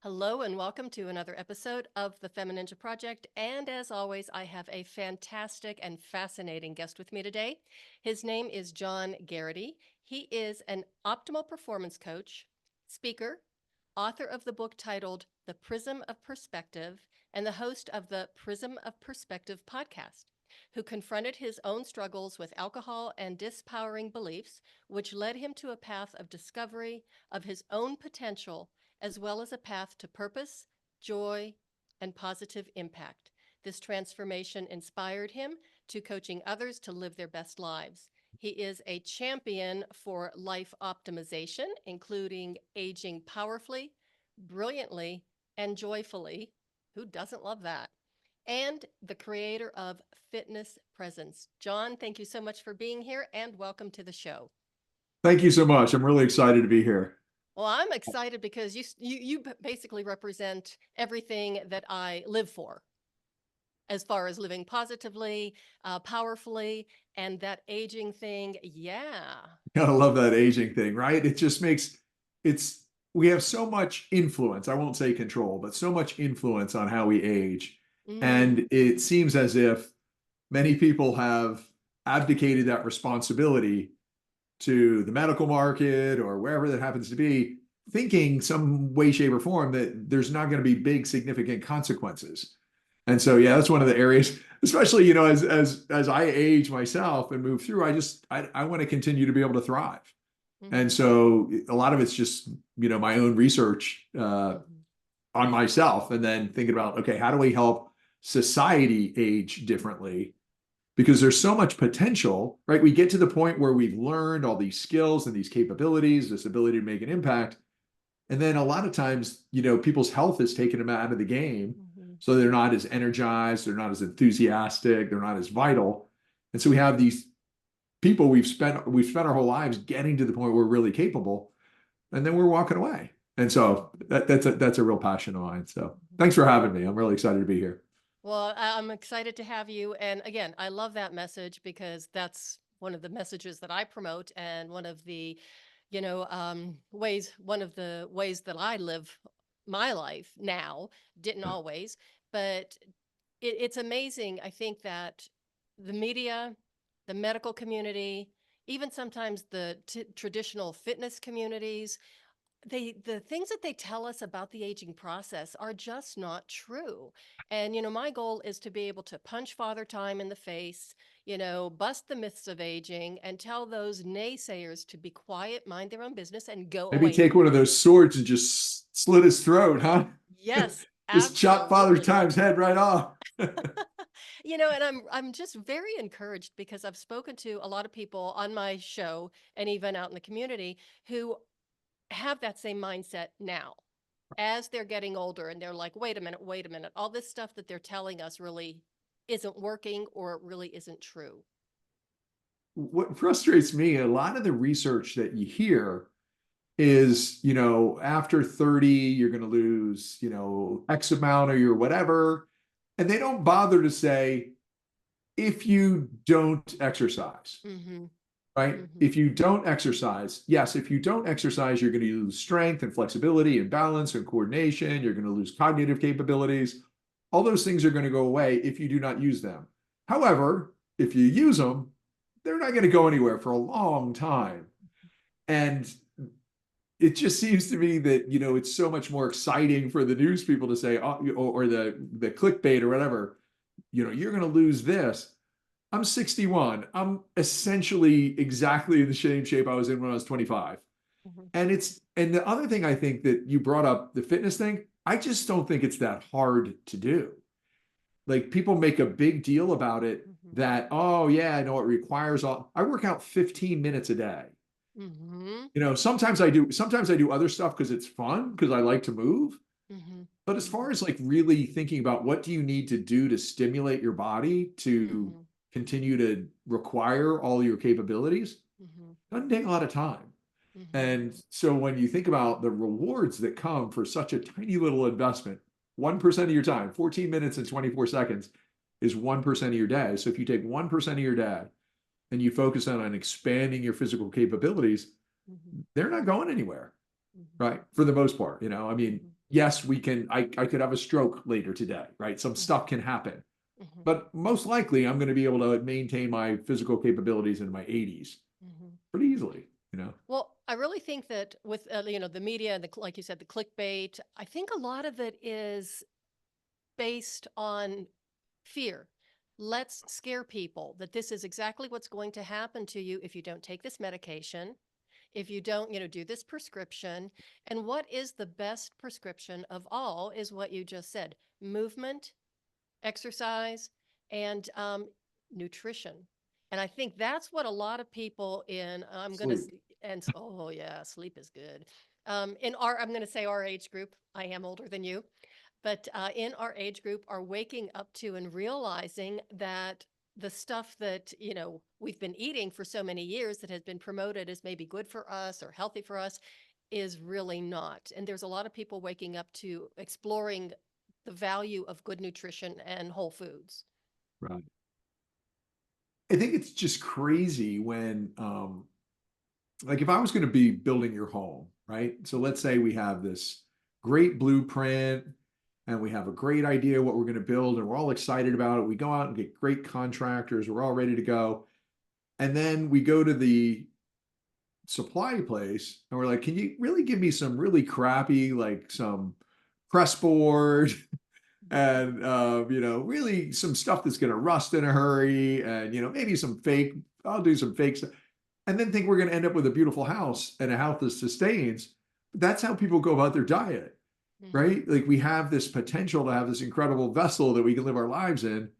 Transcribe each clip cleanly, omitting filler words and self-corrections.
Hello and welcome to another episode of the FemiNinja Project. And as always, I have a fantastic and fascinating guest with me today. His name is John Geraghty. He is an optimal performance coach, speaker, author of the book titled The Prism of Perspective, and the host of the Prism of Perspective podcast, who confronted his own struggles with alcohol and disempowering beliefs, which led him to a path of discovery of his own potential as well as a path to purpose, joy, and positive impact. This transformation inspired him to coaching others to live their best lives. He is a champion for life optimization, including aging powerfully, brilliantly, and joyfully. Who doesn't love that? And the creator of Fitness Presence. John, thank you so much for being here and welcome to the show. Thank you so much. I'm really excited to be here. Well, I'm excited because you basically represent everything that I live for, as far as living positively, powerfully, and that aging thing. Yeah. Gotta love that aging thing, right? It just makes we have so much influence. I won't say control, but so much influence on how we age. And it seems as if many people have abdicated that responsibility to the medical market or wherever that happens to be, thinking some way, shape, or form that there's not going to be big, significant consequences. And so, yeah, that's one of the areas, especially, as I age myself and move through, I want to continue to be able to thrive. And so a lot of it's just, my own research on myself, and then thinking about, okay, how do we help society age differently? Because there's so much potential, right? We get to the point where we've learned all these skills and these capabilities, this ability to make an impact. And then a lot of times, people's health is taking them out of the game. So they're not as energized, they're not as enthusiastic, they're not as vital. And so we have these people we've spent our whole lives getting to the point where we're really capable, and then we're walking away. And so that's a real passion of mine. So thanks for having me. I'm really excited to be here. Well, I'm excited to have you. And again, I love that message because that's one of the messages that I promote, and one of the ways that I live my life now. Didn't always, but it's amazing. I think that the media, the medical community, even sometimes the traditional fitness communities, the things that they tell us about the aging process are just not true. And my goal is to be able to punch Father Time in the face, bust the myths of aging, and tell those naysayers to be quiet, mind their own business, and go Maybe away. take one of those swords and just slit his throat, huh? Yes, Just chop Father absolutely. Time's head right off. And I'm just very encouraged because I've spoken to a lot of people on my show and even out in the community who have that same mindset now as they're getting older, and they're like, wait a minute, all this stuff that they're telling us really isn't working, or it really isn't true. What frustrates me, a lot of the research that you hear is, after 30, you're going to lose, X amount or your whatever. And they don't bother to say, if you don't exercise, right? If you don't exercise, yes, if you don't exercise, you're going to lose strength and flexibility and balance and coordination. You're going to lose cognitive capabilities. All those things are going to go away if you do not use them. However, if you use them, they're not going to go anywhere for a long time. And it just seems to me that, it's so much more exciting for the news people to say, or the clickbait or whatever, you're going to lose this. I'm 61. I'm essentially exactly in the same shape I was in when I was 25. And the other thing, I think that you brought up, the fitness thing, I just don't think it's that hard to do. Like, people make a big deal about it, that, oh yeah, I know it requires I work out 15 minutes a day. Sometimes I do other stuff because it's fun, because I like to move. But as far as like really thinking about what do you need to do to stimulate your body to continue to require all your capabilities, doesn't take a lot of time. And so when you think about the rewards that come for such a tiny little investment, 1% of your time, 14 minutes and 24 seconds is 1% of your day. So if you take 1% of your day and you focus on expanding your physical capabilities, they're not going anywhere, right? For the most part, yes, I could have a stroke later today, right? Some stuff can happen, Mhm. but most likely I'm going to be able to maintain my physical capabilities in my 80s Mhm. pretty easily, you know? Well, I really think that with the media and like you said, the clickbait, I think a lot of it is based on fear. Let's scare people that this is exactly what's going to happen to you if you don't take this medication, if you don't, do this prescription. And what is the best prescription of all is what you just said: movement, exercise, and nutrition. And I think that's what a lot of people in, Sleep. oh yeah, sleep is good. I'm going to say our age group, I am older than you, but in our age group are waking up to and realizing that the stuff that, we've been eating for so many years that has been promoted as maybe good for us or healthy for us is really not. And there's a lot of people waking up to exploring the value of good nutrition and whole foods. Right. I think it's just crazy when, like if I was going to be building your home, right? So let's say we have this great blueprint and we have a great idea what we're going to build and we're all excited about it. We go out and get great contractors. We're all ready to go. And then we go to the supply place and we're like, can you really give me some really crappy, like some press board and really some stuff that's going to rust in a hurry and maybe some fake, I'll do some fake stuff, and then think we're going to end up with a beautiful house and a house that sustains. That's how people go about their diet, Mm-hmm. right? Like we have this potential to have this incredible vessel that we can live our lives in.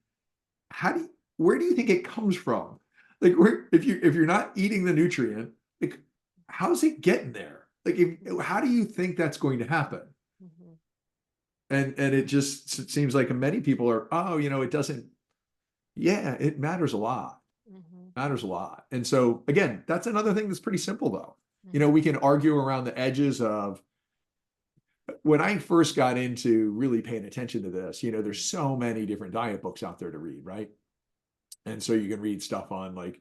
Where do you think it comes from? Like if you're not eating the nutrient, like how's it getting there? Like how do you think that's going to happen? Mm-hmm. And it seems like many people are, oh, it doesn't. Yeah, it matters a lot. Mm-hmm. Matters a lot. And so again, that's another thing that's pretty simple though. Mm-hmm. We can argue around the edges of when I first got into really paying attention to this, there's so many different diet books out there to read, right? And so you can read stuff on like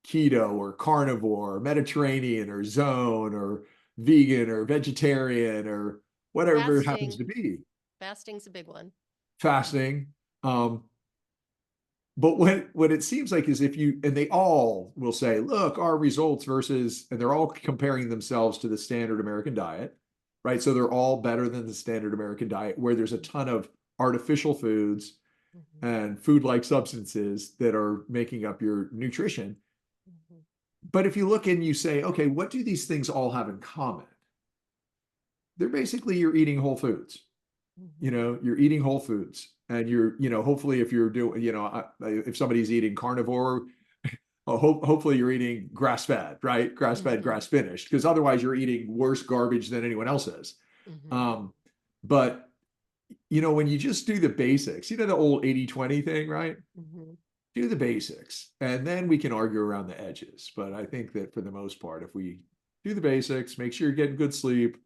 keto or carnivore, or Mediterranean or zone or vegan or vegetarian or whatever it happens Fasting. to be, Fasting's a big one. fasting. Um, But what it seems like is and they all will say, look, our results versus, and they're all comparing themselves to the standard American diet, right? So they're all better than the standard American diet, where there's a ton of artificial foods Mm-hmm. and food-like substances that are making up your nutrition. Mm-hmm. But if you look and you say, okay, what do these things all have in common? They're basically you're eating whole foods. Mm-hmm. You're eating whole foods and hopefully if you're doing, if somebody's eating carnivore, hopefully you're eating grass fed, right? Grass fed, Mm-hmm. grass finished, because otherwise you're eating worse garbage than anyone else is. Mm-hmm. Um, but when you just do the basics, the old 80-20 thing, right? Mm-hmm. Do the basics and then we can argue around the edges. But I think that for the most part, if we do the basics, make sure you're getting good sleep,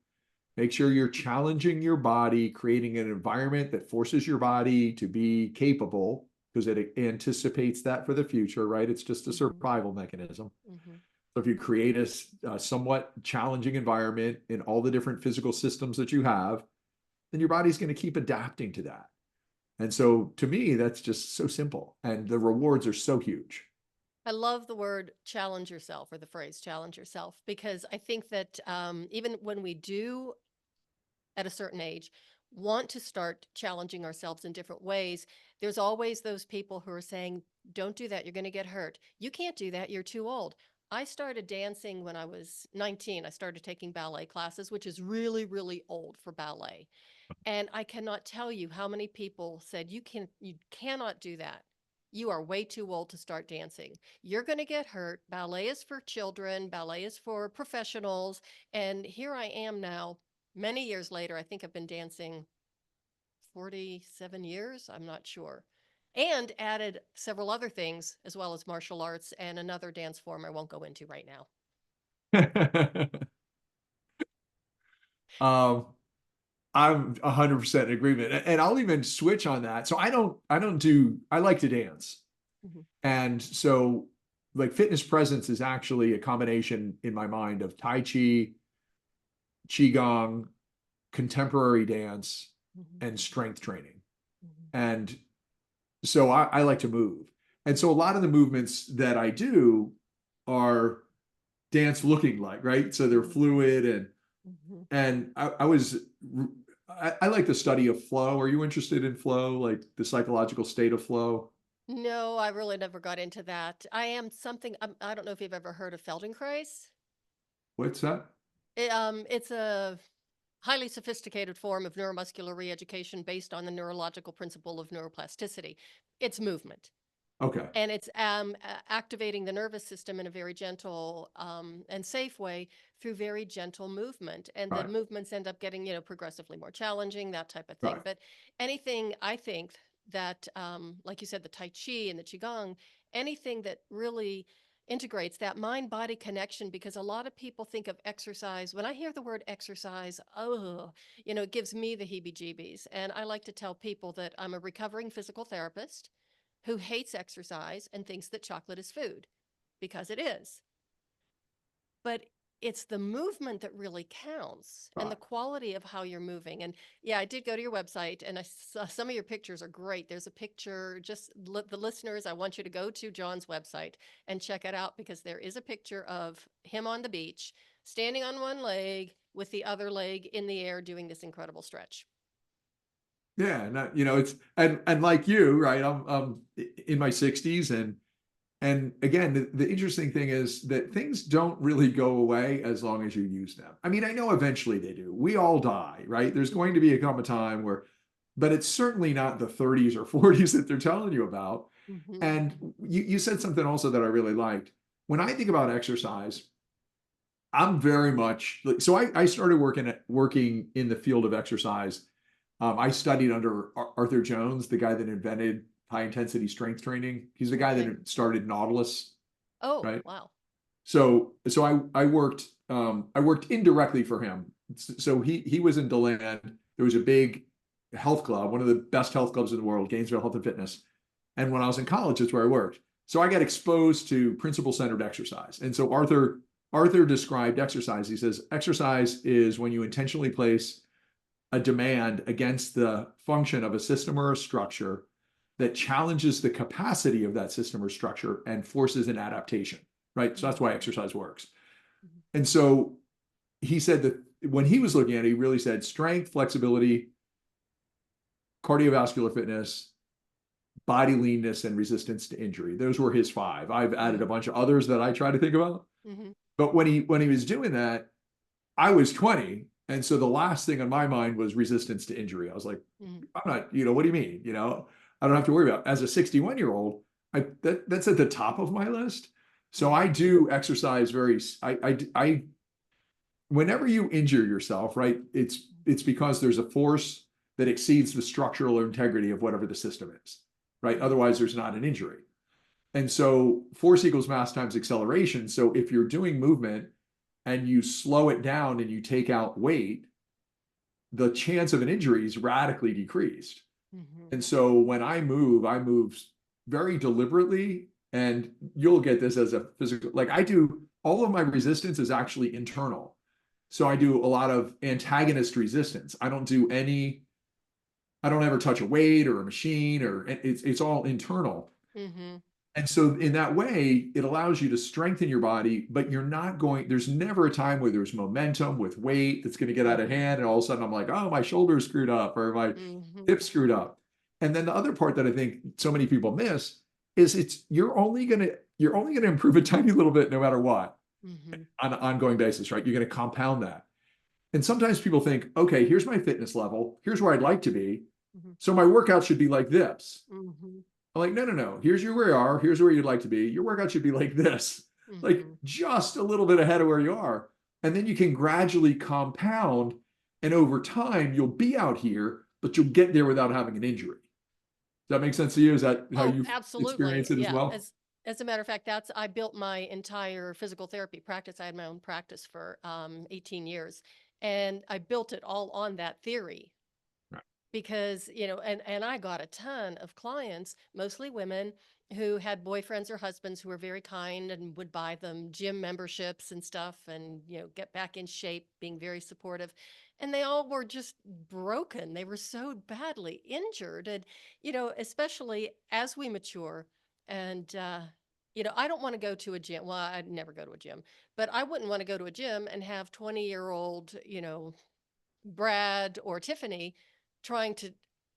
make sure you're challenging your body, creating an environment that forces your body to be capable because it anticipates that for the future, right? It's just a Mm-hmm. survival mechanism. Mm-hmm. So if you create a somewhat challenging environment in all the different physical systems that you have, then your body's going to keep adapting to that. And so to me, that's just so simple. And the rewards are so huge. I love the word challenge yourself, or the phrase challenge yourself, because I think that even when we do at a certain age want to start challenging ourselves in different ways, there's always those people who are saying, don't do that, you're going to get hurt. You can't do that, you're too old. I started dancing when I was 19. I started taking ballet classes, which is really, really old for ballet. And I cannot tell you how many people said, you cannot do that. You are way too old to start dancing. You're going to get hurt. Ballet is for children, ballet is for professionals. And here I am now, many years later. I think I've been dancing 47 years. I'm not sure. And added several other things, as well as martial arts and another dance form I won't go into right now. um, I'm 100% in agreement. And I'll even switch on that. So I like to dance. Mm-hmm. And so like fitness presence is actually a combination in my mind of Tai Chi, Qigong, contemporary dance Mhm. and strength training. Mhm. And so I like to move. And so a lot of the movements that I do are dance looking like, right? So they're Mhm. fluid Mhm. and I like the study of flow. Are you interested in flow, like the psychological state of flow? No, I really never got into that. I am something, I don't know if you've ever heard of Feldenkrais. What's that? It's a highly sophisticated form of neuromuscular re-education based on the neurological principle of neuroplasticity. It's movement. Okay. And it's activating the nervous system in a very gentle and safe way through very gentle movement. And the Right. movements end up getting, progressively more challenging, that type of thing. Right. But anything I think that, like you said, the Tai Chi and the Qigong, anything that really integrates that mind body connection, because a lot of people think of exercise. When I hear the word exercise, oh, it gives me the heebie jeebies. And I like to tell people that I'm a recovering physical therapist who hates exercise and thinks that chocolate is food, because it is. But it's the movement that really counts and the Right. quality of how you're moving. And yeah, I did go to your website and I saw some of your pictures are great. There's a picture, just the listeners, I want you to go to John's website and check it out, because there is a picture of him on the beach, standing on one leg with the other leg in the air doing this incredible stretch. Yeah, it's and like you, right? I'm in my 60s and again, the interesting thing is that things don't really go away as long as you use them. I mean, I know eventually they do. We all die, right? There's going to be a come a time where, but it's certainly not the 30s or 40s that they're telling you about. Mm-hmm. And you said something also that I really liked. When I think about exercise, I'm very much like, so I started working in the field of exercise. I studied under Arthur Jones, the guy that invented high intensity strength training. He's the guy Okay. that started Nautilus, Oh, right? wow. So I worked indirectly for him. So he was in Deland. There was a big health club, one of the best health clubs in the world, Gainesville Health and Fitness. And when I was in college, that's where I worked. So I got exposed to principle centered exercise. And so Arthur described exercise. He says exercise is when you intentionally place a demand against the function of a system or a structure that challenges the capacity of that system or structure and forces an adaptation, right? So that's why Mhm. exercise works. Mhm. And so he said that when he was looking at it, he really said strength, flexibility, cardiovascular fitness, body leanness, and resistance to injury. Those were his five. I've added a Mhm. bunch of others that I try to think about. Mhm. But when he was doing that, I was 20. And so the last thing on my mind was resistance to injury. I was like, Mhm. I'm not, what do you mean? I don't have to worry about it. As a 61-year-old, that's at the top of my list. So I Mhm. do exercise whenever you injure yourself, right? It's because there's a force that exceeds the structural integrity of whatever the system is, right? Mhm. Otherwise, there's not an injury. And so force equals mass times acceleration. So if you're doing movement and you slow it down and you take out weight, the chance of an injury is radically decreased. Mhm. And so when I move very deliberately, and you'll get this as a physical, like I do, all of my resistance is actually internal. So I do a lot of antagonist resistance. I don't ever touch a weight or a machine, or it's all internal. Mhm. And so in that way, it allows you to strengthen your body, but there's never a time where there's momentum with weight that's going to get out of Mhm. hand. And all of a sudden I'm like, oh, my shoulder's screwed up or my Mhm. hip screwed up. And then the other part that I think so many people miss is you're only gonna improve a tiny little bit no matter what Mhm. on an ongoing basis, right? You're going to compound that. And sometimes people think, okay, here's my fitness level, here's where I'd like to be. Mhm. So my workout should be like this. Mhm. I'm like, no, no, no. Where you are. Here's where you'd like to be. Your workout should be like this, like Mhm. just a little bit ahead of where you are. And then you can gradually compound. And over time, you'll be out here, but you'll get there without having an injury. Does that make sense to you? Is that how Oh, you absolutely. experience it as Yeah. well? As a matter of fact, I built my entire physical therapy practice. I had my own practice for 18 years, and I built it all on that theory, Right. because and I got a ton of clients, mostly women, who had boyfriends or husbands who were very kind and would buy them gym memberships and stuff, and get back in shape, being very supportive. and they all were just broken. They were so badly injured. And, especially as we mature and, I don't want to go to a gym. Well, I'd never go to a gym, but I wouldn't want to go to a gym and have 20-year-old, Brad or Tiffany trying to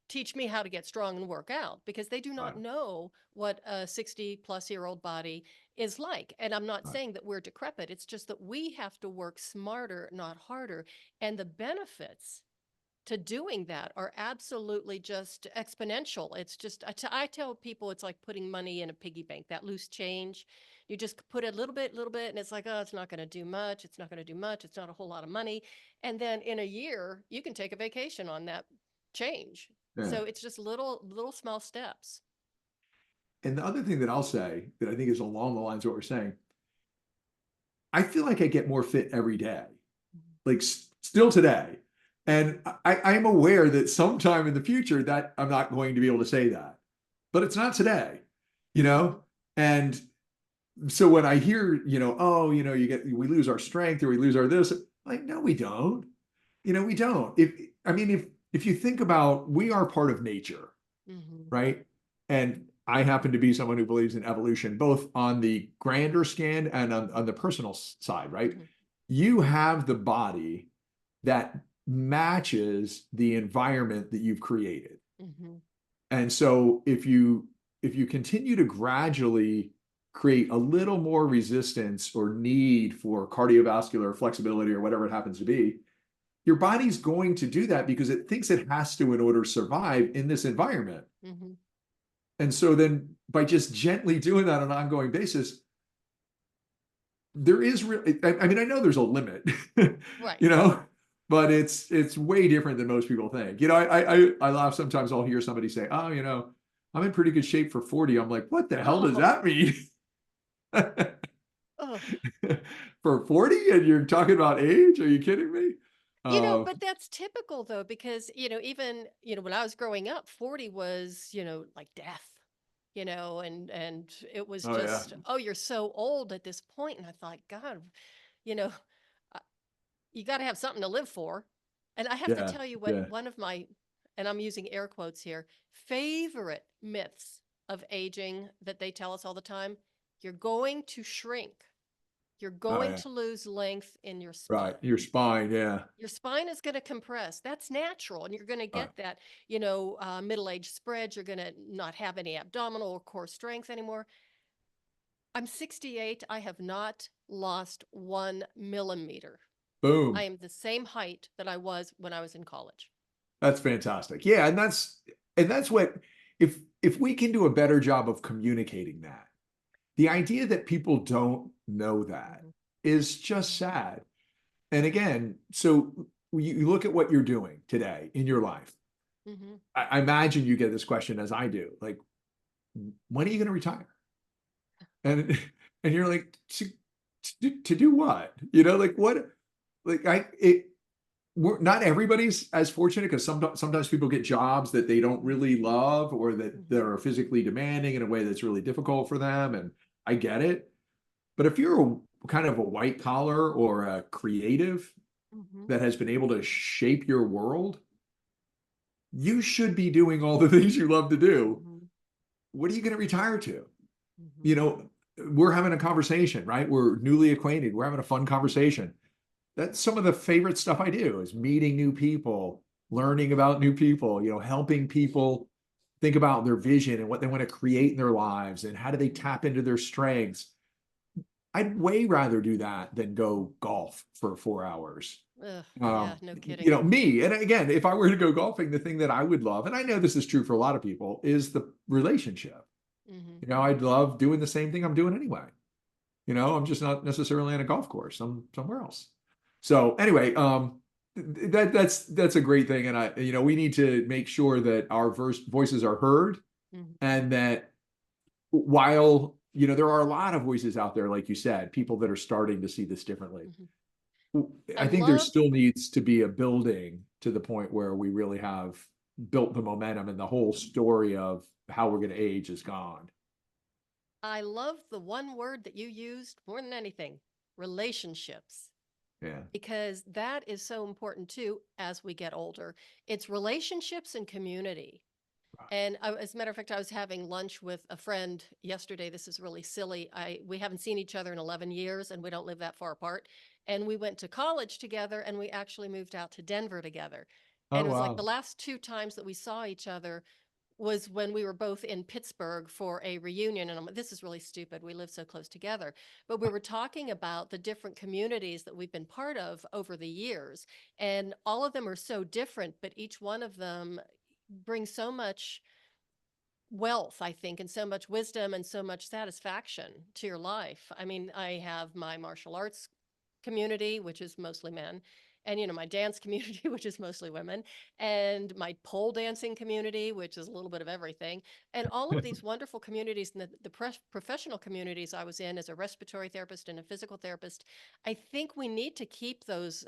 teach me how to get strong and work out because they do Right. not know what a 60-plus-year-old body is like. And I'm not Right. saying that we're decrepit. It's just that we have to work smarter, not harder. And the benefits to doing that are absolutely just exponential. It's just, I tell people it's like putting money in a piggy bank, that loose change. You just put a little bit, and it's like, oh, it's not going to do much. It's not going to do much. It's not a whole lot of money. And then in a year, you can take a vacation on that change. Yeah. So it's just little small steps. And the other thing that I'll say that I think is along the lines of what we're saying, I feel like I get more fit every day, like still today. And I'm aware that sometime in the future that I'm not going to be able to say that, but it's not today, you know? And so when I hear, oh, we lose our strength or we lose our this, like, no, we don't. We don't. If you think about, we are part of nature, Mm-hmm. right? And I happen to be someone who believes in evolution, both on the grander scan and on the personal side, right? Mm-hmm. You have the body that matches the environment that you've created. Mm-hmm. And so if you continue to gradually create a little more resistance or need for cardiovascular flexibility or whatever it happens to be, your body's going to do that because it thinks it has to in order to survive in this environment. Mm-hmm. And so then by just gently doing that on an ongoing basis, there is really, I mean, I know there's a limit, Right. but it's way different than most people think. I laugh sometimes. I'll hear somebody say, oh, I'm in pretty good shape for 40. I'm like, what the hell does Oh, that mean? oh. For 40 and you're talking about age? Are you kidding me? But that's typical though, because, even, when I was growing up, 40 was, like death, and it was Oh yeah. just, oh, you're so old at this point. And I thought, God, you know, uh, you got to have something to live for. And I have to Yeah. tell you what Yeah. one of my, and I'm using air quotes here, favorite myths of aging that they tell us all the time. You're going to shrink. You're Oh going yeah. to lose length in your Right. spine. Your spine. Yeah. Your spine is going to compress. That's natural. And you're going to Right. get that, middle age spread. You're going to not have any abdominal or core strength anymore. I'm 68. I have not lost 1 millimeter. I Boom. am the same height that I was when I was in college. That's fantastic. Yeah. And that's what, if we can do a better job of communicating that, the idea that people don't know that Mhm. is just sad. And again, so you look at what you're doing today in your life. Mhm. I imagine you get this question as I do, like, when are you going to retire? And and you're like, to do what? Like what? Like not everybody's as fortunate because sometimes people get jobs that they don't really love or that Mhm. are physically demanding in a way that's really difficult for them. And I get it. But if you're kind of a white collar or a creative Mhm. that has been able to shape your world, you should be doing all the things you love to do. Mhm. What are you going to retire to? Mhm. You know, we're having a conversation, right? We're newly acquainted. We're having a fun conversation. That's some of the favorite stuff I do is meeting new people, learning about new people, helping people think about their vision and what they want to create in their lives and how do they tap into their strengths. I'd way rather do that than go golf for 4 hours. Ugh, yeah, no kidding. Me. And again, if I were to go golfing, the thing that I would love, and I know this is true for a lot of people, is the relationship. Mhm. I'd love doing the same thing I'm doing anyway. I'm just not necessarily on a golf course. I'm somewhere else. So anyway, that's a great thing. And we need to make sure that our voices are heard Mhm. and that while, there are a lot of voices out there, like you said, people that are starting to see this differently. Mhm. I I think there love still needs to be a building to the point where we really have built the momentum and the whole story of how we're going to age is gone. I love the one word that you used more than anything, relationships. Yeah. because that is so important too as we get older. It's relationships and community. And as a matter of fact, I was having lunch with a friend yesterday. This is really silly. We haven't seen each other in 11 years and we don't live that far apart. And we went to college together and we actually moved out to Denver together. Oh, And it was like the wow. last two times that we saw each other was when we were both in Pittsburgh for a reunion. And this is really stupid. We live so close together. But we were talking about the different communities that we've been part of over the years. And all of them are so different, but each one of them brings so much wealth, I think, and so much wisdom and so much satisfaction to your life. I mean, I have my martial arts community, which is mostly men, and my dance community, which is mostly women, and my pole dancing community, which is a little bit of everything, and all of these wonderful communities and the professional communities I was in as a respiratory therapist and a physical therapist. I think we need to keep those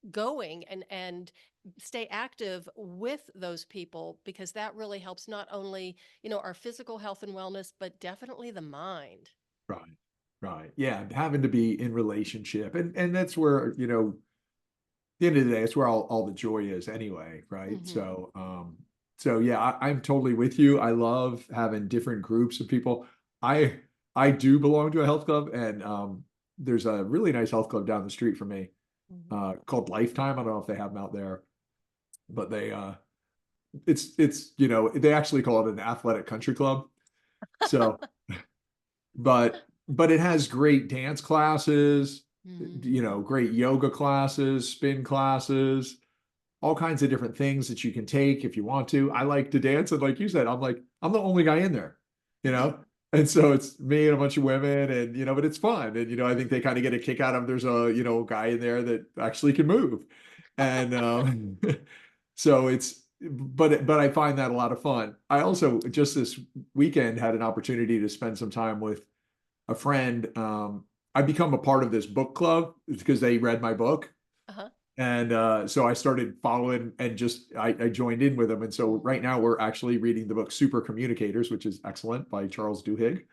going and stay active with those people, because that really helps not only our physical health and wellness, but definitely the mind. Right. Right. Yeah. Having to be in relationship. And that's where, the end of the day, it's where all the joy is anyway. Right. Hmm. So yeah, I'm totally with you. I love having different groups of people. I I do belong to a health club, and there's a really nice health club down the street from me, Hmm. called Lifetime. I don't know if they have them out there, but it's they actually call it an athletic country club. So, but it has great dance classes, Hmm. great yoga classes, spin classes, all kinds of different things that you can take if you want to. I like to dance, and like you said, I'm the only guy in there, you know. And so it's me and a bunch of women, and but it's fun. And I think they kind of get a kick out of there's a guy in there that actually can move. And so but I find that a lot of fun. I also just this weekend had an opportunity to spend some time with a friend. I become a part of this book club because they read my book. Uh-huh. And so I started following, and just I joined in with them. And so right now we're actually reading the book Super Communicators, which is excellent, by Charles Duhigg.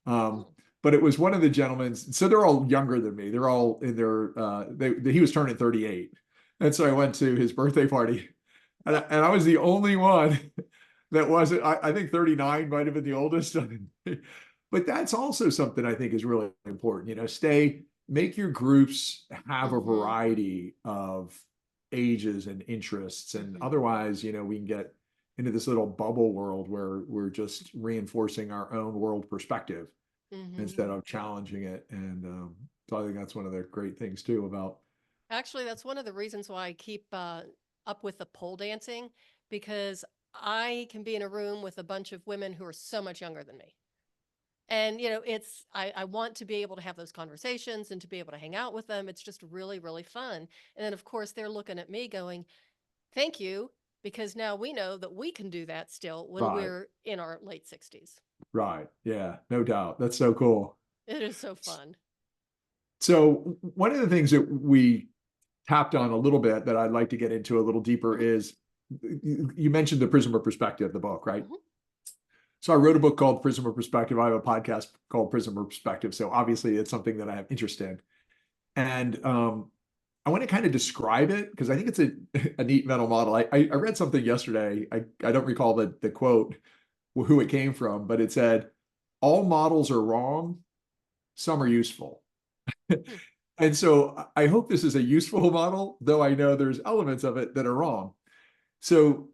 Um, Mm. but it was one of the gentlemen. So they're all younger than me. They're all in their he was turning 38. And so I went to his birthday party, and I was the only one that wasn't. I think 39 might have been the oldest. But that's also something I think is really important. Make your groups have a Hmm. variety of ages and interests, and Hmm. otherwise, we can get into this little bubble world where we're just reinforcing our own world perspective instead Hmm. of challenging it. And so I think that's one of the great things too about. Actually, that's one of the reasons why I keep up with the pole dancing, because I can be in a room with a bunch of women who are so much younger than me. And I want to be able to have those conversations and to be able to hang out with them. It's just really, really fun. And then of course they're looking at me going, thank you, because now we know that we can do that still when Right, we're in our late 60s. right, yeah, no doubt. That's so cool. It is so fun. So one of the things that we tapped on a little bit that I'd like to get into a little deeper Hmm. is you mentioned the Prism of Perspective, the book, right? Hmm. So I wrote a book called Prism of Perspective. I have a podcast called Prism of Perspective. So obviously it's something that I have interest in. And I want to kind of describe it because I think it's a neat mental model. I read something yesterday. I don't recall the quote, who it came from, but it said, all models are wrong, some are useful. Hmm. And so I hope this is a useful model, though I know there's elements of it that are wrong. So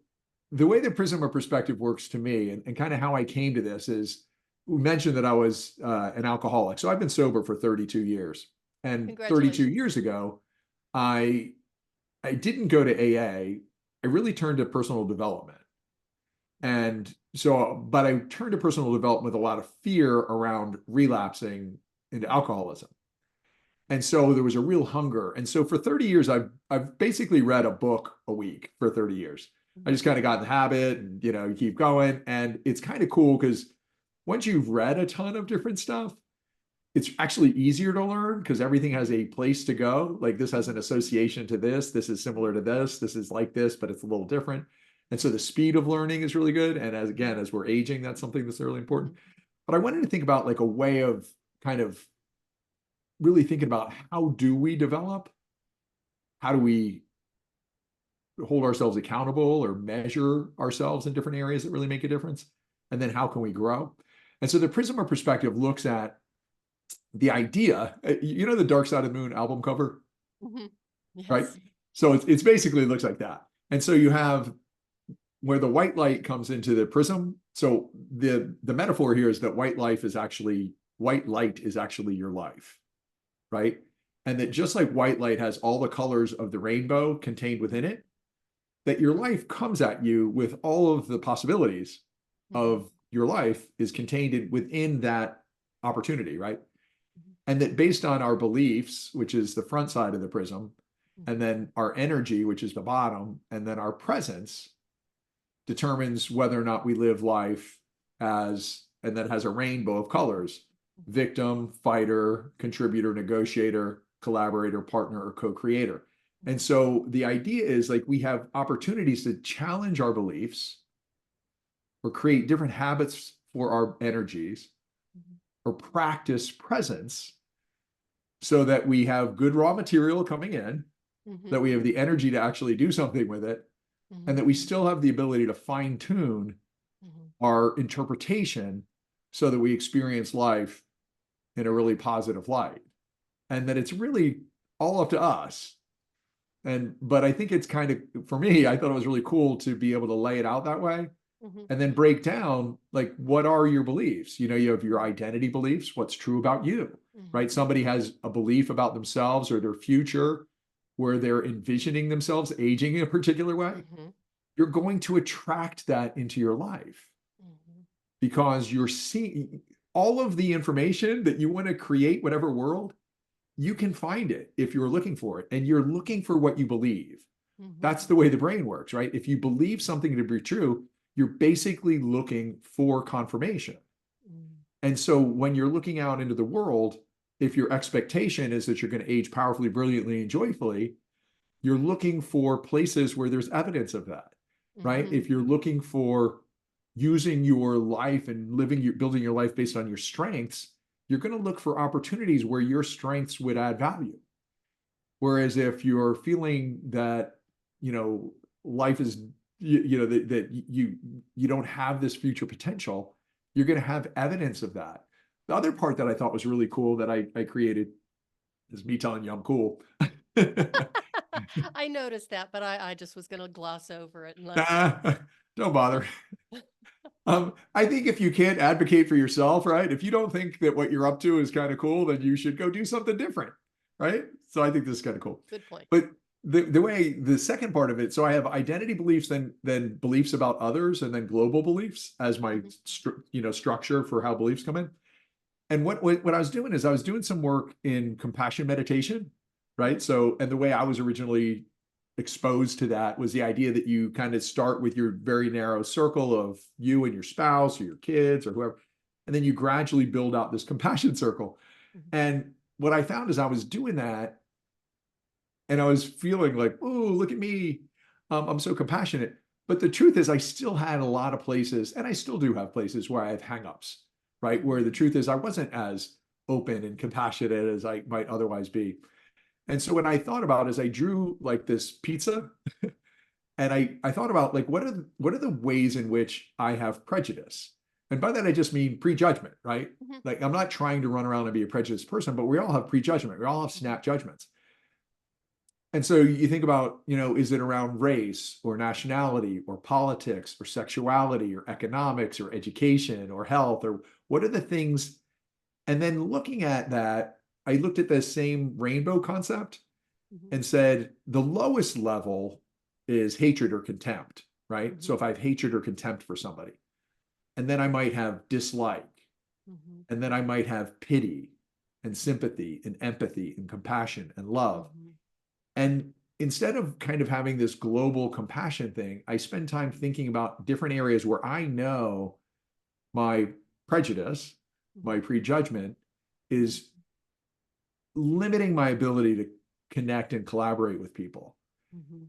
the way the prism of perspective works to me, and kind of how I came to this, is we mentioned that I was an alcoholic. So I've been sober for 32 years. And 32 Congratulations. years ago, I I didn't go to AA. I really turned to personal development. And so, but I turned to personal development with a lot of fear around relapsing into Hmm. alcoholism. And so there was a real hunger. And so for 30 years, I've basically read a book a week for 30 years. I Hmm. just kind of got in the habit, and you keep going. And it's kind of cool because once you've read a ton of different stuff, it's actually easier to learn because everything has a place to go. Like, this has an Hmm. association to this. This is similar to this. This is like this, but it's a little different. And so the speed of learning is really good. And as we're aging, that's something that's really important. But I wanted to think about like a way of kind of really thinking about how do we develop? how do we hold ourselves accountable or measure ourselves in different areas that really make a difference? And then how can we grow? And so the Prism of Perspective looks at the idea, the Dark Side of the Moon album cover, Yes. right? So it's basically looks like that. And so you have where the white light comes into the prism. So the metaphor here is that white light is actually your life, right? And that just like white light has all the colors of the rainbow contained within it, that your life comes at you with all of the possibilities of your life is contained within that opportunity, right? And that based on our beliefs, which is the front side of the prism, and then our energy, which is the bottom, and then our presence determines whether or not we live life as, and that has a rainbow of colors: victim, fighter, contributor, negotiator, collaborator, partner, or co-creator. And so the idea is like we have opportunities to challenge our beliefs or create different habits for our energies or practice presence so that we have good raw material coming in, that we have the energy to actually do something with it, and that we still have the ability to fine tune our interpretation so that we experience life in a really positive light. And that it's really all up to us. But I think it's kind of, for me, I thought it was really cool to be able to lay it out that way and then break down, like, what are your beliefs? You have your identity beliefs, what's true about you, right? Somebody has a belief about themselves or their future where they're envisioning themselves aging in a particular way. You're going to attract that into your life because you're seeing all of the information that you want to create, whatever world, you can find it if you're looking for it, and you're looking for what you believe. That's the way the brain works, right? If you believe something to be true, you're basically looking for confirmation. And so when you're looking out into the world, if your expectation is that you're going to age powerfully, brilliantly, and joyfully, you're looking for places where there's evidence of that, right? If you're looking for using your life and building your life based on your strengths, you're going to look for opportunities where your strengths would add value. Whereas if you're feeling that, life is, that you don't have this future potential, you're going to have evidence of that. The other part that I thought was really cool that I created is me telling you I'm cool. I noticed that, but I just was going to gloss over it. Don't bother. I think if you can't advocate for yourself, right? If you don't think that what you're up to is kind of cool, then you should go do something different, right? So I think this is kind of cool. Good point. But the second part of it, so I have identity beliefs, then beliefs about others, and then global beliefs as my structure for how beliefs come in. And what I was doing is I was doing some work in compassion meditation, right? So, and the way I was originally exposed to that was the idea that you kind of start with your very narrow circle of you and your spouse or your kids or whoever, and then you gradually build out this compassion circle. And what I found is I was doing that and I was feeling like, oh, look at me, I'm so compassionate. But the truth is I still had a lot of places, and I still do have places where I have hangups, right? Where the truth is I wasn't as open and compassionate as I might otherwise be. And so what I thought about is I drew like this pizza and I thought about like, what are the ways in which I have prejudice? And by that, I just mean prejudgment, right? Like I'm not trying to run around and be a prejudiced person, but we all have prejudgment. We all have snap judgments. And so you think about, is it around race or nationality or politics or sexuality or economics or education or health, or what are the things? And then looking at that, I looked at the same rainbow concept and said, the lowest level is hatred or contempt, right? So if I have hatred or contempt for somebody, and then I might have dislike, and then I might have pity and sympathy and empathy and compassion and love. And instead of kind of having this global compassion thing, I spend time thinking about different areas where I know my prejudice, my prejudgment is limiting my ability to connect and collaborate with people.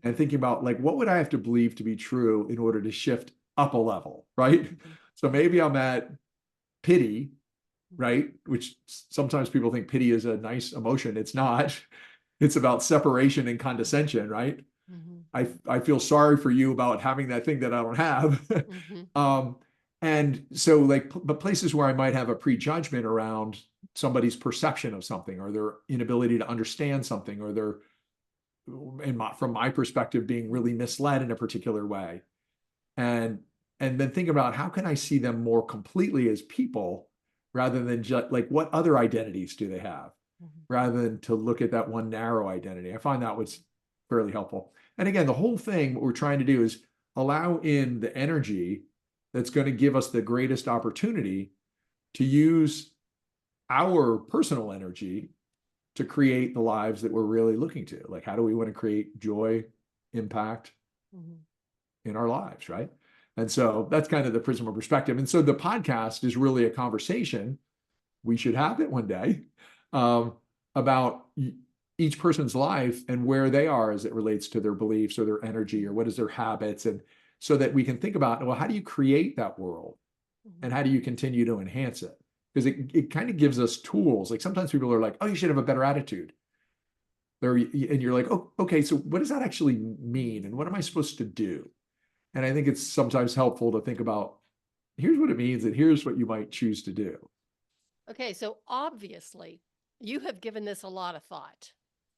And thinking about like, what would I have to believe to be true in order to shift up a level, right? So maybe I'm at pity, right? Which sometimes people think pity is a nice emotion. It's not. it's about separation and condescension, right? Mm-hmm. I feel sorry for you about having that thing that I don't have. Mm-hmm. And so like, but places where I might have a prejudgment around somebody's perception of something or their inability to understand something or their, from my perspective, being really misled in a particular way. And then think about how can I see them more completely as people rather than just like what other identities do they have Mm-hmm. rather than to look at that one narrow identity. I find that was fairly helpful. And again, the whole thing, what we're trying to do is allow in the energy that's going to give us the greatest opportunity to use our personal energy to create the lives that we're really looking to. Like, how do we want to create joy, impact Mm-hmm. in our lives, right? And so that's kind of the prism of perspective. And so the podcast is really a conversation. We should have it one day about each person's life and where they are as it relates to their beliefs or their energy or what is their habits. And so that we can think about, well, how do you create that world? Mm-hmm. And how do you continue to enhance it? Because it kind of gives us tools. Like sometimes people are like, oh, you should have a better attitude. And you're like, oh, okay, so what does that actually mean? And what am I supposed to do? And I think it's sometimes helpful to think about, here's what it means and here's what you might choose to do. Okay, so obviously you have given this a lot of thought.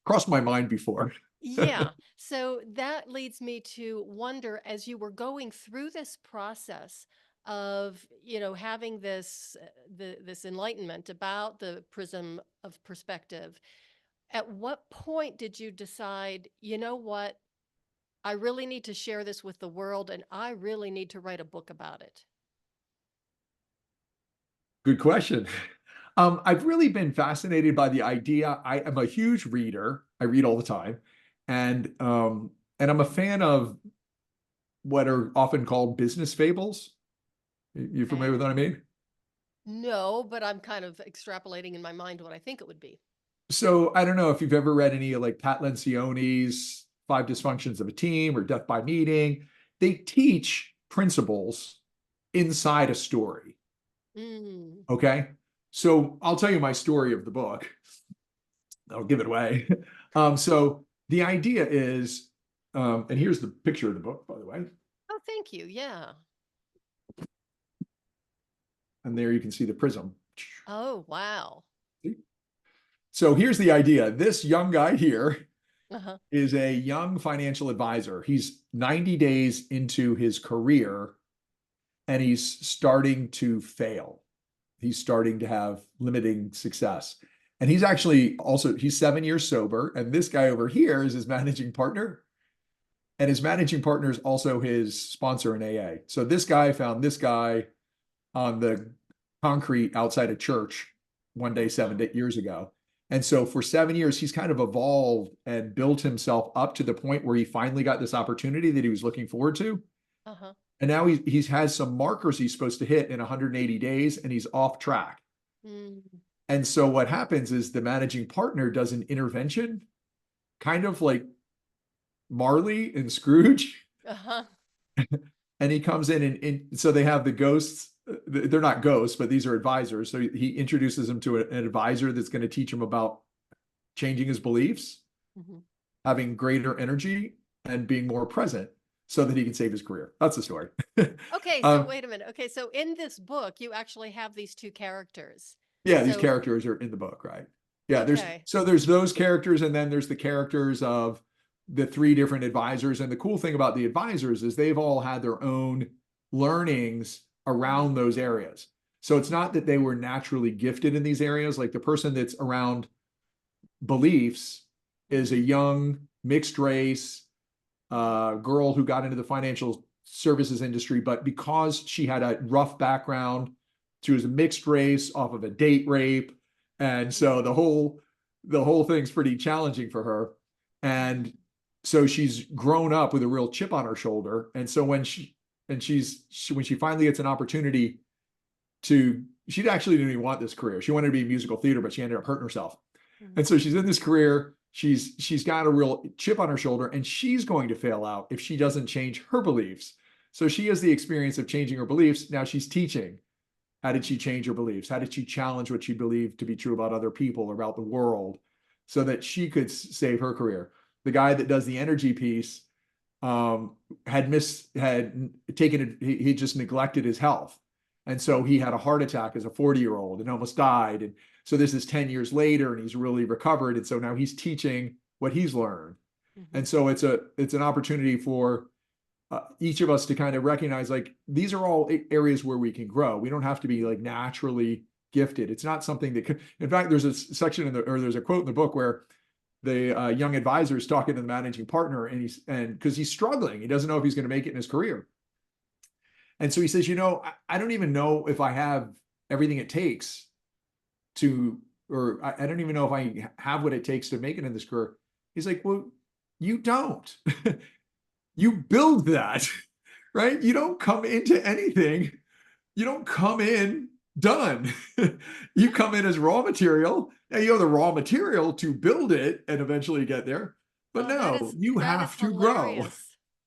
Crossed my mind before. Yeah. So that leads me to wonder as you were going through this process of, having this enlightenment about the prism of perspective, at what point did you decide, you know what, I really need to share this with the world and I really need to write a book about it? Good question. I've really been fascinated by the idea. I am a huge reader. I read all the time. And I'm a fan of what are often called business fables. You familiar Okay. with what I mean? No, but I'm kind of extrapolating in my mind what I think it would be. So I don't know if you've ever read any of like Pat Lencioni's Five Dysfunctions of a Team or Death by Meeting. They teach principles inside a story. Mm. Okay. So I'll tell you my story of the book. I'll give it away. So the idea is, and here's the picture of the book, by the way. Oh, thank you. Yeah. And there you can see the prism. Oh, wow. So here's the idea. This young guy here Uh-huh. is a young financial advisor. He's 90 days into his career and he's starting to fail. He's starting to have limiting success. And he's actually also, he's 7 years sober. And this guy over here is his managing partner. And his managing partner is also his sponsor in AA. So this guy found this guy on the concrete outside a church one day, 7 years ago. And so for 7 years, he's kind of evolved and built himself up to the point where he finally got this opportunity that he was looking forward to. Uh-huh. And now he's has some markers he's supposed to hit in 180 days and he's off track. Mm. And so what happens is the managing partner does an intervention, kind of like Marley and Scrooge. Uh-huh. And he comes in and so they have the ghosts. They're not ghosts, but these are advisors. So he introduces him to an advisor that's going to teach him about changing his beliefs, Mm-hmm. having greater energy, and being more present so that he can save his career. That's the story. Okay, so wait a minute. Okay, so in this book, you actually have these two characters. Yeah, these So, characters are in the book, right? Yeah, okay. there's those characters, and then there's the characters of the three different advisors. And the cool thing about the advisors is they've all had their own learnings around those areas. So it's not that they were naturally gifted in these areas. Like the person that's around beliefs is a young mixed race girl who got into the financial services industry, but because she had a rough background, she was a mixed race off of a date rape, and so the whole thing's pretty challenging for her. And so she's grown up with a real chip on her shoulder. And so when she finally gets an opportunity she actually didn't even want this career. She wanted to be in musical theater, but she ended up hurting herself. Mm-hmm. And so she's in this career. She's got a real chip on her shoulder, and she's going to fail out if she doesn't change her beliefs. So she has the experience of changing her beliefs. Now she's teaching. How did she change her beliefs? How did she challenge what she believed to be true about other people, about the world? so that she could save her career. The guy that does the energy piece had taken it, he just neglected his health. And so he had a heart attack as a 40-year-old and almost died. And so this is 10 years later and he's really recovered. And so now he's teaching what he's learned. Mm-hmm. And so it's an opportunity for each of us to kind of recognize, like, these are all areas where we can grow. We don't have to be like naturally gifted. It's not something that could, in fact, there's a section there's a quote in the book where the young advisor is talking to the managing partner and because he's struggling, he doesn't know if he's going to make it in his career. And so he says, I don't even know if I have everything it takes or I don't even know if I have what it takes to make it in this career. He's like, well, you don't. You build that, right? You don't come into anything. You don't come in done. You come in as raw material, and you have the raw material to build it and eventually get there. But no, you have to grow.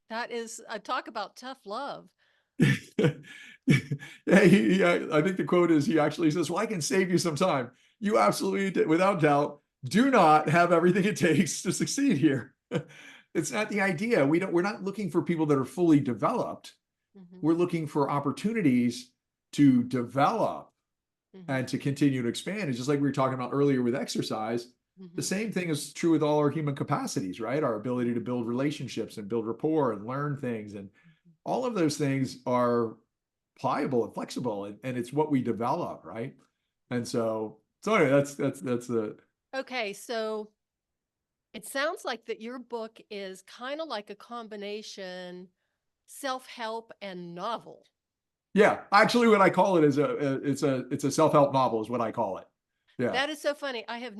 That is talk about tough love. Yeah, I think the quote is, he actually says, well, I can save you some time. You absolutely, without doubt, do not have everything it takes to succeed here. It's not the idea. We're not looking for people that are fully developed. Mm-hmm. We're looking for opportunities to develop mm-hmm. and to continue to expand. It's just like we were talking about earlier with exercise. Mm-hmm. The same thing is true with all our human capacities, right? Our ability to build relationships and build rapport and learn things. And all of those things are pliable and flexible, and it's what we develop, right? And so anyway, that's the. Okay, so it sounds like that your book is kind of like a combination self-help and novel. Yeah, actually, what I call it is it's a self-help novel is what I call it. Yeah, that is so funny. I've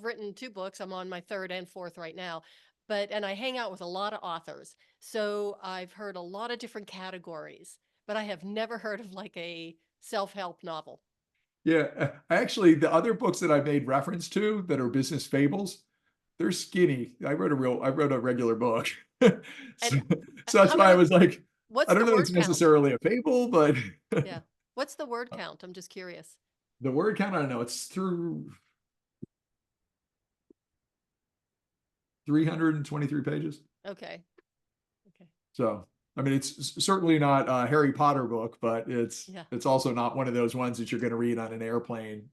written 2 books. I'm on my 3rd and 4th right now, and I hang out with a lot of authors. So I've heard a lot of different categories, but I have never heard of like a self-help novel. Yeah, actually, the other books that I made reference to that are business fables, they're skinny. I wrote a regular book. So that's why I was like, I don't know if it's necessarily a fable, but yeah. What's the word count? I'm just curious. The word count, I don't know. It's through 323 pages. Okay. So, I mean, it's certainly not a Harry Potter book, but it's also not one of those ones that you're going to read on an airplane,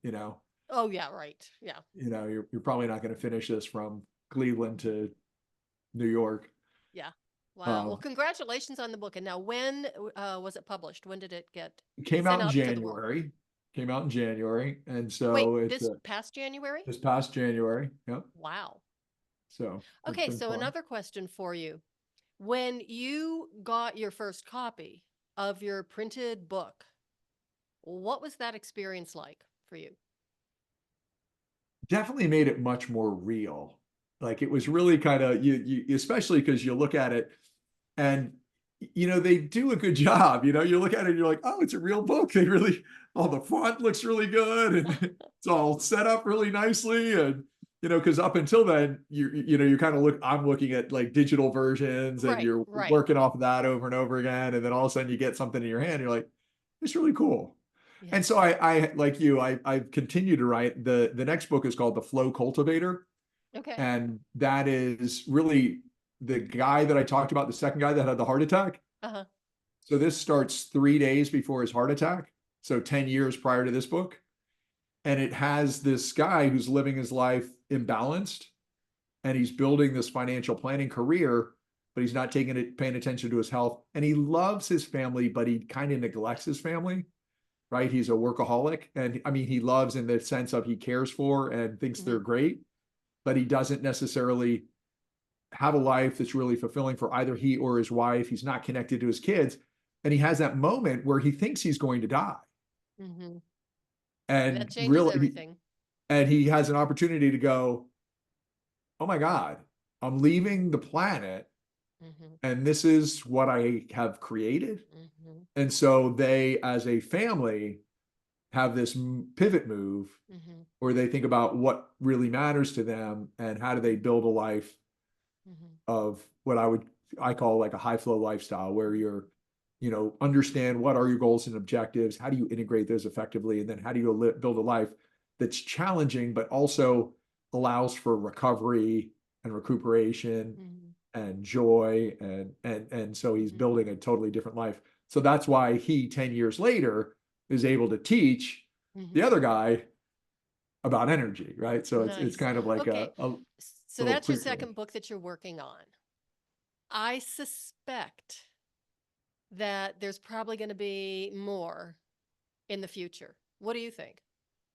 Oh yeah, right. Yeah. You're probably not going to finish this from Cleveland to New York. Yeah. Wow. Well, congratulations on the book. And now, when was it published? When did it get? It came out in January. Came out in January, and so this past January. This past January. Yep. Wow. So. Okay. So another question for you: when you got your first copy of your printed book, what was that experience like for you? Definitely made it much more real. Like, it was really kind of you especially because you look at it and they do a good job. You look at it and you're like, oh, it's a real book. The font looks really good and it's all set up really nicely. And because up until then, you're kind of I'm looking at like digital versions and you're working off of that over and over again. And then all of a sudden you get something in your hand, you're like, it's really cool. Yeah. And so I like you, I've continued to write. The next book is called The Flow Cultivator. Okay. And that is really the guy that I talked about, the second guy that had the heart attack. Uh-huh. So this starts 3 days before his heart attack. So 10 years prior to this book. And it has this guy who's living his life imbalanced and he's building this financial planning career, but he's not paying attention to his health. And he loves his family, but he kind of neglects his family, right? He's a workaholic. And I mean, he loves in the sense of he cares for and thinks they're great, but he doesn't necessarily have a life that's really fulfilling for either he or his wife. He's not connected to his kids. And he has that moment where he thinks he's going to die. Mm-hmm. And that changes everything. And he has an opportunity to go, oh my God, I'm leaving the planet. Mm-hmm. And this is what I have created. Mm-hmm. And so they, as a family, have this pivot move where they think about what really matters to them and how do they build a life of what I call like a high flow lifestyle, where you're, understand what are your goals and objectives, how do you integrate those effectively, and then how do you build a life that's challenging but also allows for recovery and recuperation and joy. And so he's building a totally different life. So that's why he, 10 years later, is able to teach the other guy about energy, right? So it's Nice. kind of like Okay. a So little that's your prequel. second book that you're working on. I suspect that there's probably going to be more in the future. What do you think?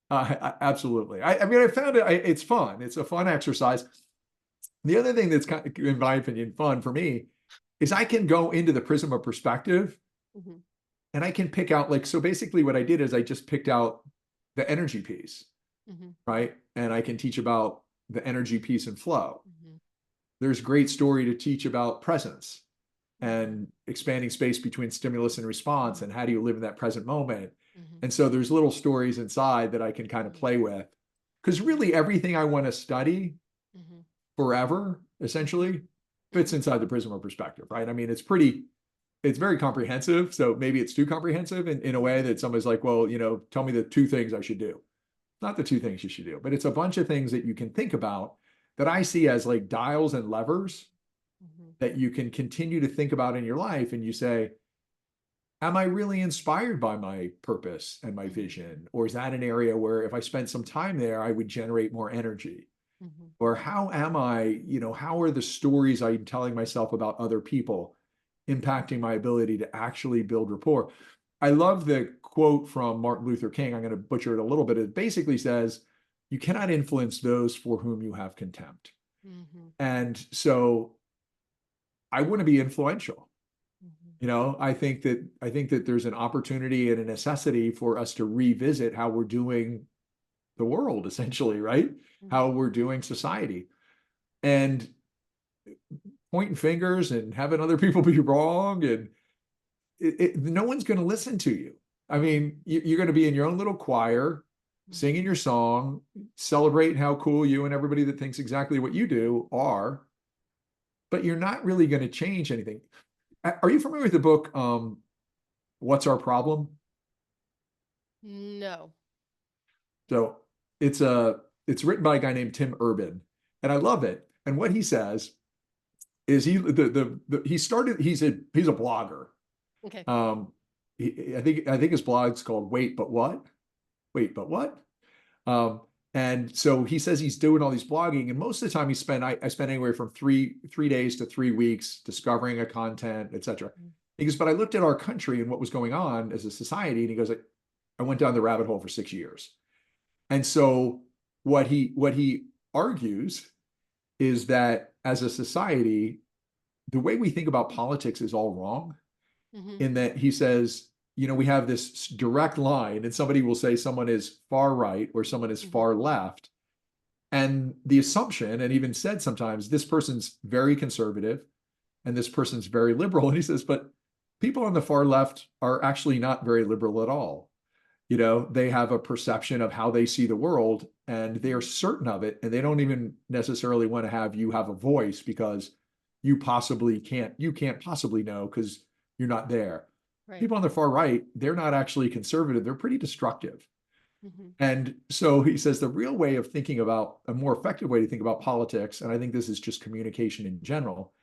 Absolutely. I mean, I found it's fun. It's a fun exercise. The other thing that's kind of, in my opinion, fun for me is I can go into the prism of perspective and I can pick out, like, so basically what I did is I just picked out the energy piece, right? And I can teach about the energy piece and flow. There's great story to teach about presence and expanding space between stimulus and response, and how do you live in that present moment. And so there's little stories inside that I can kind of play with, because really everything I want to study forever essentially fits inside the prism of perspective, right? I mean, it's very comprehensive. So maybe it's too comprehensive in a way that somebody's like, well, tell me the two things I should do. Not the two things you should do, but it's a bunch of things that you can think about that I see as like dials and levers that you can continue to think about in your life. And you say, am I really inspired by my purpose and my vision? Or is that an area where if I spent some time there, I would generate more energy? Or how am I, how are the stories I'm telling myself about other people impacting my ability to actually build rapport? I love the quote from Martin Luther King. I'm going to butcher it a little bit. It basically says, you cannot influence those for whom you have contempt. And so I want to be influential. I think that there's an opportunity and a necessity for us to revisit how we're doing the world, essentially, right? How we're doing society, and pointing fingers and having other people be wrong, and no one's going to listen to you. I mean, you're going to be in your own little choir, singing your song, celebrating how cool you and everybody that thinks exactly what you do are, but you're not really going to change anything. Are you familiar with the book, What's Our Problem? No. So it's written by a guy named Tim Urban, and I love it. And what he says is he's a blogger. Okay. I think his blog's called Wait But What? Wait But What? And so he says he's doing all these blogging, and most of the time I spend anywhere from three days to 3 weeks discovering a content, etc. He goes, but I looked at our country and what was going on as a society, and he goes, I went down the rabbit hole for 6 years. And so what he argues is that as a society, the way we think about politics is all wrong. In that he says, we have this direct line, and somebody will say someone is far right or someone is far left. And the assumption, and even said sometimes, this person's very conservative and this person's very liberal. And he says, but people on the far left are actually not very liberal at all. They have a perception of how they see the world, and they are certain of it. And they don't even necessarily want to have you have a voice, because you can't possibly know, because you're not there. Right. People on the far right, they're not actually conservative. They're pretty destructive. And so he says the real way of thinking about, a more effective way to think about politics, and I think this is just communication in general,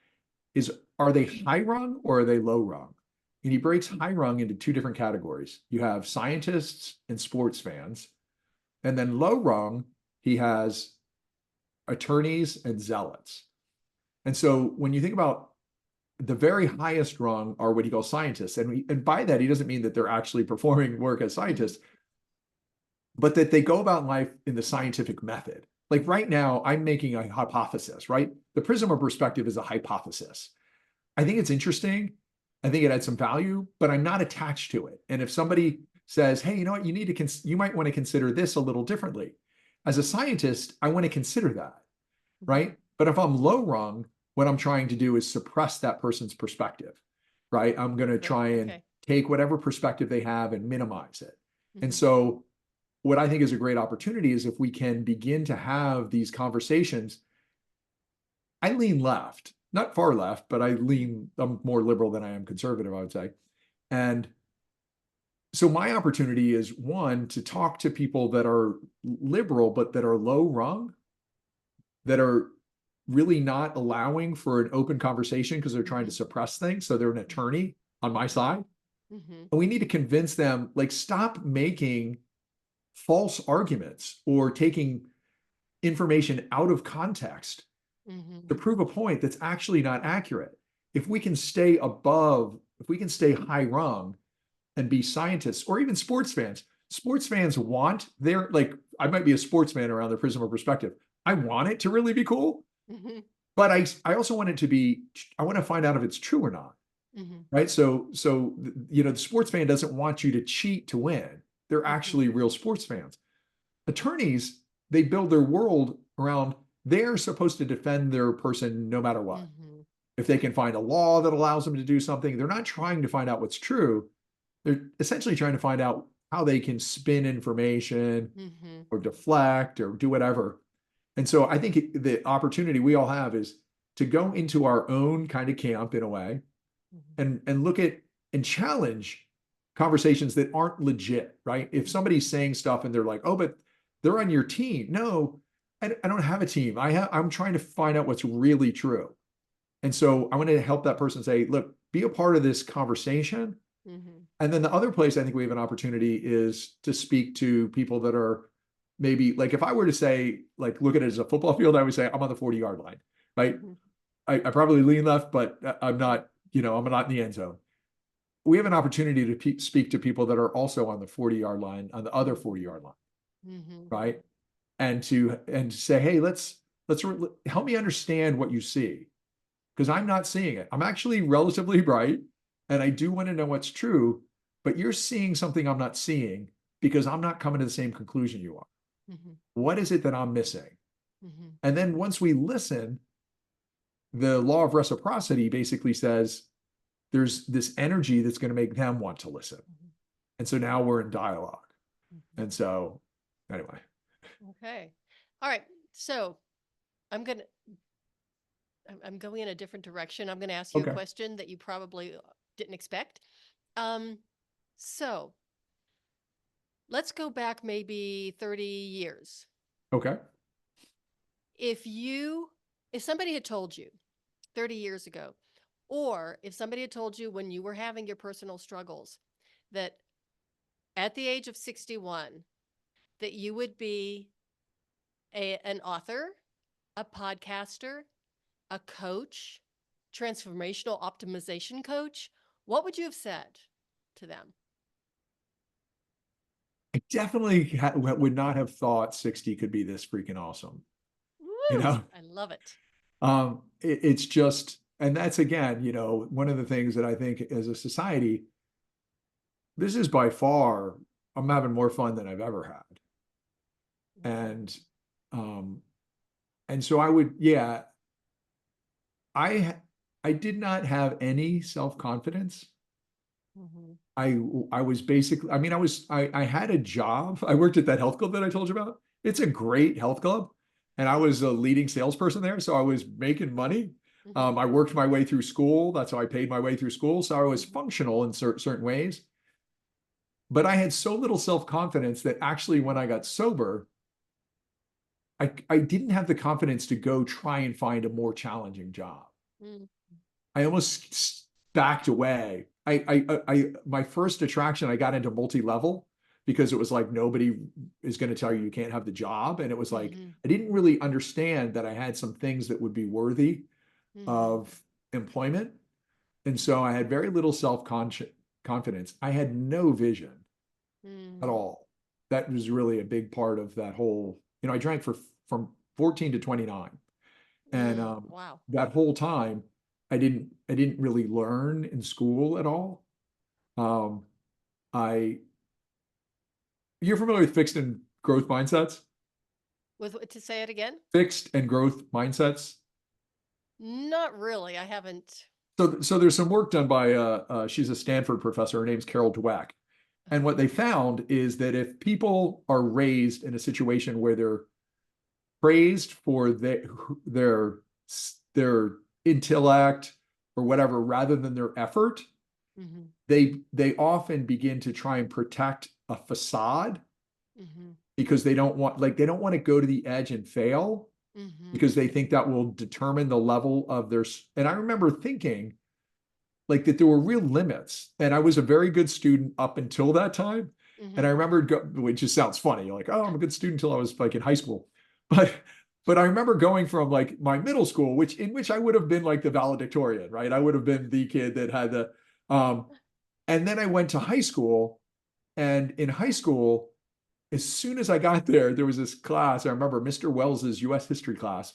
is, are they high rung or are they low rung? And he breaks high rung into 2 different categories. You have scientists and sports fans. And then low rung, he has attorneys and zealots. And so when you think about the very highest rung, are what he calls scientists. And by that, he doesn't mean that they're actually performing work as scientists, but that they go about life in the scientific method. Like right now, I'm making a hypothesis, right? The prism of perspective is a hypothesis. I think it's interesting. I think it adds some value, but I'm not attached to it. And if somebody says, hey, you know what, you might want to consider this a little differently. As a scientist, I want to consider that, right? But if I'm low rung, what I'm trying to do is suppress that person's perspective, right? I'm going to try and take whatever perspective they have and minimize it. And so what I think is a great opportunity is if we can begin to have these conversations. I lean left, not far left, but I'm more liberal than I am conservative, I would say. And so my opportunity is, one, to talk to people that are liberal, but that are low rung, that are really not allowing for an open conversation because they're trying to Mhm. suppress things. So they're an attorney on my side. Mhm. And we need to convince them, like, stop making false arguments or taking information out of context Mhm. to prove a point that's actually not accurate. If we can stay above, if we can stay high rung and be scientists or even sports fans want their, like, I might be a sports fan around the prism of perspective. I want it to really be cool, Mhm. but I also want it to be, I want to find out if it's true or not. Mhm. Right. So, you know, the sports fan doesn't want you to cheat to win. They're Mhm. actually real sports fans. Attorneys, they build their world around, they're supposed to defend their person no matter what. Mhm. If they can find a law that allows them to do something, they're not trying to find out what's true. They're essentially trying to find out how they can spin information Mhm. or deflect or do whatever. And so I think the opportunity we all have is to go into our own kind of camp in a way Mhm. and look at and challenge conversations that aren't legit, right? If somebody's saying stuff and they're like, oh, but they're on your team. No, I don't have a team. I'm trying to find out what's really true. And so I want to help that person say, look, be a part of this conversation. Mhm. And then the other place I think we have an opportunity is to speak to people that are maybe, like, if I were to say, like, look at it as a football field, I would say I'm on the 40-yard line, right? Mhm. I probably lean left, but I'm not, you know, I'm not in the end zone. We have an opportunity to speak to people that are also on the 40-yard line, on the other 40-yard line, Mhm. right? And to say, hey, let's help me understand what you see, because I'm not seeing it. I'm actually relatively bright, and I do want to know what's true, but you're seeing something I'm not seeing because I'm not coming to the same conclusion you are. Mhm. What is it that I'm missing? Mhm. And then once we listen, the law of reciprocity basically says there's this energy that's going to make them want to listen. Mhm. And so now we're in dialogue. Mhm. And so, anyway. Okay. All right. So I'm gonna I'm going in a different direction. I'm gonna ask you a Okay. question that you probably didn't expect. Um, so let's go back maybe 30 years. Okay. If you, if somebody had told you 30 years ago, or if somebody had told you when you were having your personal struggles that at the age of 61, that you would be an author, a podcaster, a coach, transformational optimization coach, what would you have said to them? I definitely would not have thought 60 could be this freaking awesome. You Woo! know, I love it. it's just, and that's again, you know, one of the things that I think as a society, this is by far, I'm having more fun than I've ever had. Mhm. And, um, and so I would, yeah, I, I did not have any self-confidence. Mhm. I I was basically, I mean, I had a job. I worked at that health club that I told you about. It's a great health club. And I was a leading salesperson there. So I was making money. Mhm. I worked my way through school. That's how I paid my way through school. So I was Mhm. functional in certain ways. But I had so little self-confidence that actually when I got sober, I didn't have the confidence to go try and find a more challenging job. Mhm. I almost backed away. My first attraction, I got into multi-level because it was like nobody is going to tell you you can't have the job. And it was like, Mhm. I didn't really understand that I had some things that would be worthy Mhm. of employment. And so I had very little confidence. I had no vision at Mhm. all. That was really a big part of that whole, you know, I drank from 14 to 29. And Wow. that whole time, I didn't really learn in school at all. Um, I You're familiar with fixed and growth mindsets? To say it again? Fixed and growth mindsets. Not really. I haven't. So there's some work done by she's a Stanford professor. Her name's Carol Dweck. And what they found is that if people are raised in a situation where they're praised for their intellect or whatever rather than their effort, Mhm. they often begin to try and protect a facade Mhm. because they don't want, like, they don't want to go to the edge and fail. because they think that will determine the level of their, and I remember thinking like that there were real limits. And I was a very good student up until that time. And I remember, which just sounds funny, like, oh, I'm a good student until I was like in high school. But I remember going from like my middle school, in which I would have been like the valedictorian, right? I would have been the kid that had the, and then I went to high school, and in high school, as soon as I got there, there was this class. I remember Mr. Wells's US history class,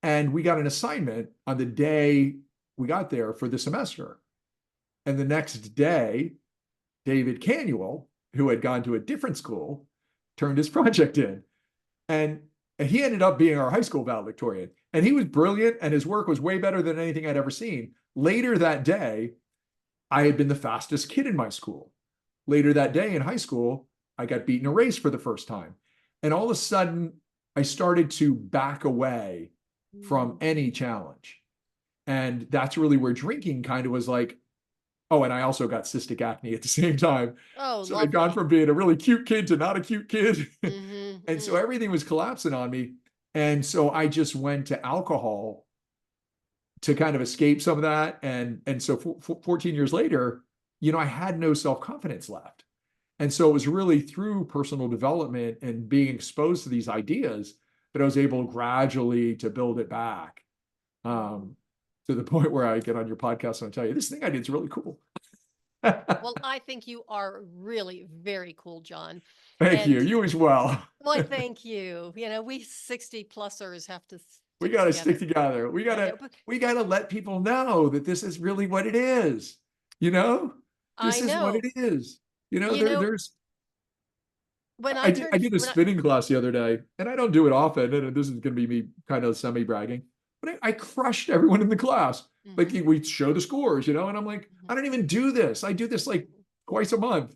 and we got an assignment on the day we got there for the semester. And the next day, David Canuel, who had gone to a different school, turned his project in. And he ended up being our high school valedictorian. And he was brilliant, and his work was way better than anything I'd ever seen. Later that day, I had been the fastest kid in my school. Later that day in high school, I got beaten a race for the first time. And all of a sudden, I started to back away from any challenge. And that's really where drinking kind of was like, oh, and I also got cystic acne at the same time. Oh, so I'd gone from being a really cute kid to not a cute kid. And so mm-hmm. everything was collapsing on me. And so I just went to alcohol to kind of escape some of that. And so 14 years later, you know, I had no self-confidence left. And so it was really through personal development and being exposed to these ideas that I was able gradually to build it back. To the point where I get on your podcast and I tell you, this thing I did is really cool. Well, I think you are really very cool, John. Thank you. You as well. Well, thank you. You know, we 60-plussers have to we got to stick together. We got to let people know that this is really what it is. You know, this is what it is. You know, there's. When I did a spinning class the other day, and I don't do it often, and this is going to be me kind of semi-bragging, but I crushed everyone in the class. Like we show the scores, you know, and I'm like, I don't even do this. I do this like twice a month.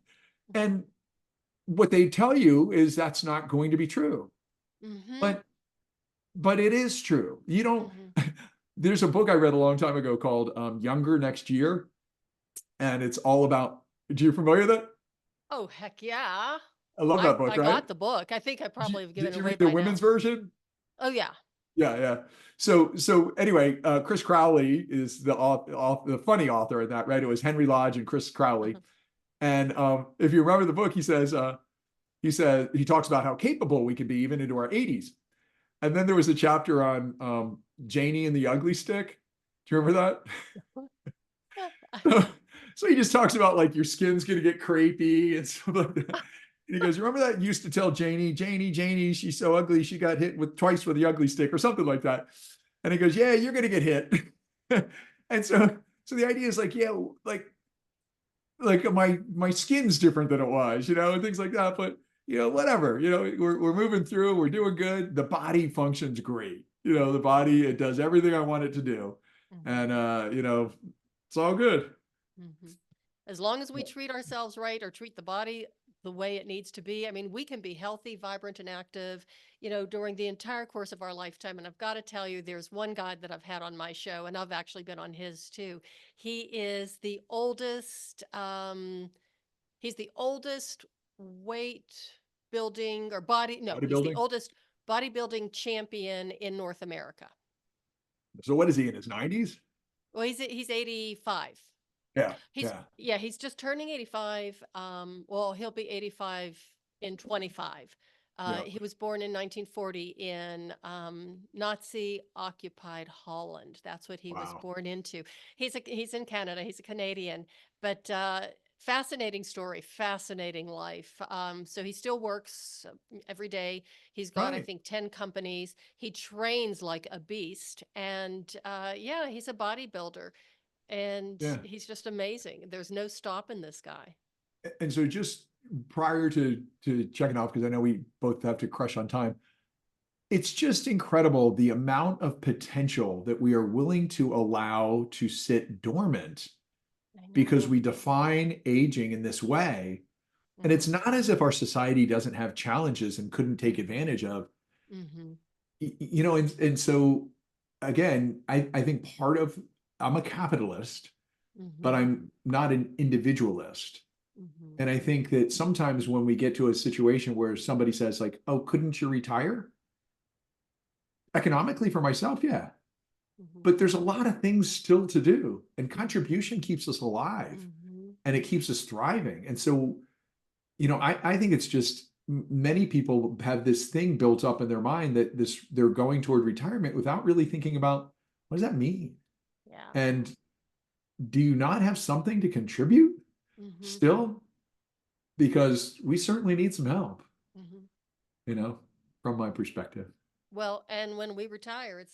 And what they tell you is that's not going to be true. But it is true. You don't, there's a book I read a long time ago called Younger Next Year. And it's all about, do you familiar with that? Oh, heck yeah. I love that book, right? I got the book. I think I probably have given it away by now. Did you read the women's version? Oh, yeah. Yeah. So anyway, Chris Crowley is the funny author in that, right? It was Henry Lodge and Chris Crowley. And if you remember the book, he talks about how capable we can be even into our 80s. And then there was a chapter on Janie and the Ugly Stick. Do you remember that? So he just talks about like your skin's going to get crepey and stuff like that. And he goes, remember that used to tell Janie, she's so ugly, she got hit twice with the ugly stick or something like that. And he goes, yeah, you're going to get hit. And so the idea is like, yeah, like my skin's different than it was, you know, and things like that. But, you know, whatever, you know, we're moving through, we're doing good. The body functions great. You know, the body, it does everything I want it to do. And, you know, it's all good. As long as we treat ourselves right or treat the body the way it needs to be. I mean, we can be healthy, vibrant, and active, you know, during the entire course of our lifetime. And I've got to tell you, there's one guy that I've had on my show, and I've actually been on his too. He is the oldest, he's the oldest weight building or body, no, he's the oldest bodybuilding champion in North America. So what is he, in his 90s? Well, he's 85. He's just turning 85. Well, he'll be 85 in 25. He was born in 1940 in Nazi-occupied Holland. That's what he was born into. He's in Canada. He's a Canadian, but fascinating story, fascinating life. So he still works every day. He's got, I think, 10 companies. He trains like a beast, and he's a bodybuilder. And he's just amazing. There's no stopping this guy. And so just prior to checking off, because I know we both have to crush on time, it's just incredible the amount of potential that we are willing to allow to sit dormant because we define aging in this way. And it's not as if our society doesn't have challenges and couldn't take advantage of, you know, and so again, I think part of, I'm a capitalist, but I'm not an individualist. And I think that sometimes when we get to a situation where somebody says like, oh, couldn't you retire? economically for myself, yeah. Mhm. But there's a lot of things still to do, and contribution keeps us alive Mhm. and it keeps us thriving. And so, I think it's just many people have this thing built up in their mind that they're going toward retirement without really thinking about what does that mean? Yeah. And do you not have something to contribute Mhm. still? Because we certainly need some help, Mhm. you know, from my perspective. Well, and when we retire,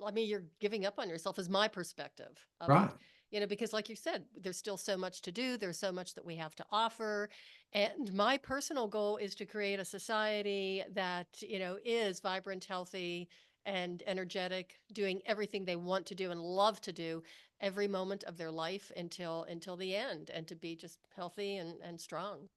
I mean, you're giving up on yourself is my perspective of it. Right. Because like you said, there's still so much to do. There's so much that we have to offer. And my personal goal is to create a society that, is vibrant, healthy, and energetic, doing everything they want to do and love to do every moment of their life until the end, and to be just healthy and strong.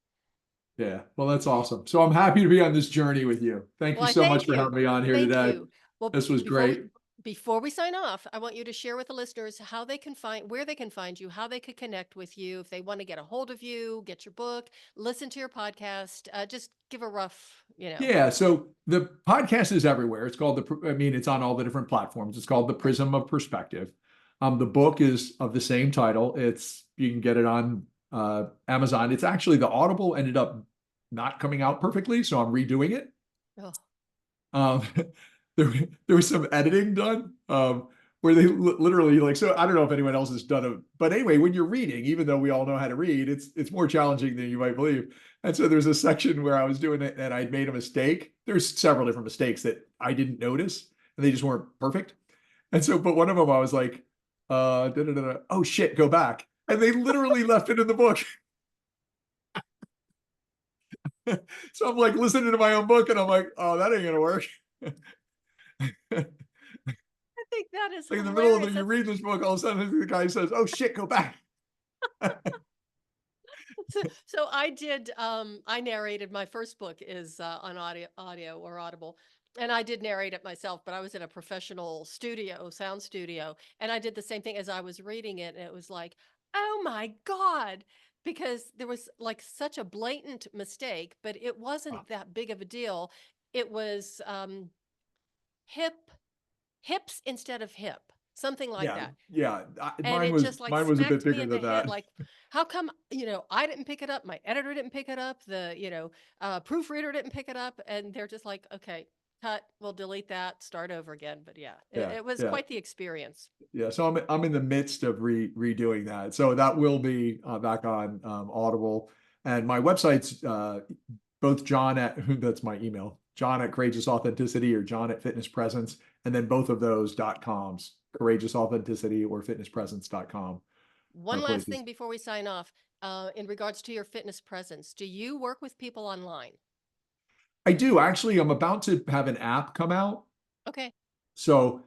Yeah. Well, that's awesome. So I'm happy to be on this journey with you. Thank Well, you I so much thank for you. having me on here Thank today. you. Well, This was before we great. before we sign off, I want you to share with the listeners how they can find where they can find you, how they could connect with you if they want to get a hold of you, get your book, listen to your podcast. Just give a rough. Yeah. So the podcast is everywhere. It's called it's on all the different platforms. It's called The Right. Prism of Perspective. The book is of the same title. You can get it on Amazon. It's actually the Audible ended up not coming out perfectly, so I'm redoing it. Oh, Um, there was some editing done where they literally like, so I don't know if anyone else has done it, but anyway, when you're reading, even though we all know how to read, it's more challenging than you might believe. And so there's a section where I was doing it and I'd made a mistake. There's several different mistakes that I didn't notice and they just weren't perfect. And so, but one of them I was like, oh shit, go back. And they literally left it in the book. So I'm like listening to my own book and I'm like, oh, that ain't gonna work. I think that is Like in the middle of hilarious. you read this book, all of a sudden the guy says, "Oh shit, go back." So I narrated my first book is on audio or Audible. And I did narrate it myself, but I was in a professional sound studio, and I did the same thing as I was reading it. And it was like, oh my God, because there was like such a blatant mistake, but it wasn't that big of a deal. It was hip, hips instead of hip, something like Yeah, that. yeah. And it just like Mine was a bit smacked me bigger in the than head, that. like, how come, I didn't pick it up, my editor didn't pick it up, the, proofreader didn't pick it up, and they're just like, okay, cut, we'll delete that, start over again. But yeah, it, Yeah, it was yeah, quite the experience. yeah. So I'm in the midst of redoing that. So that will be back on Audible, and my website's both John at that's my email, John at Courageous Authenticity or John at Fitness Presence, and then both of those .coms, Courageous Authenticity or fitnesspresence.com are One last places. thing before we sign off, in regards to your fitness presence, do you work with people online? I do actually. I'm about to have an app come out. Okay. So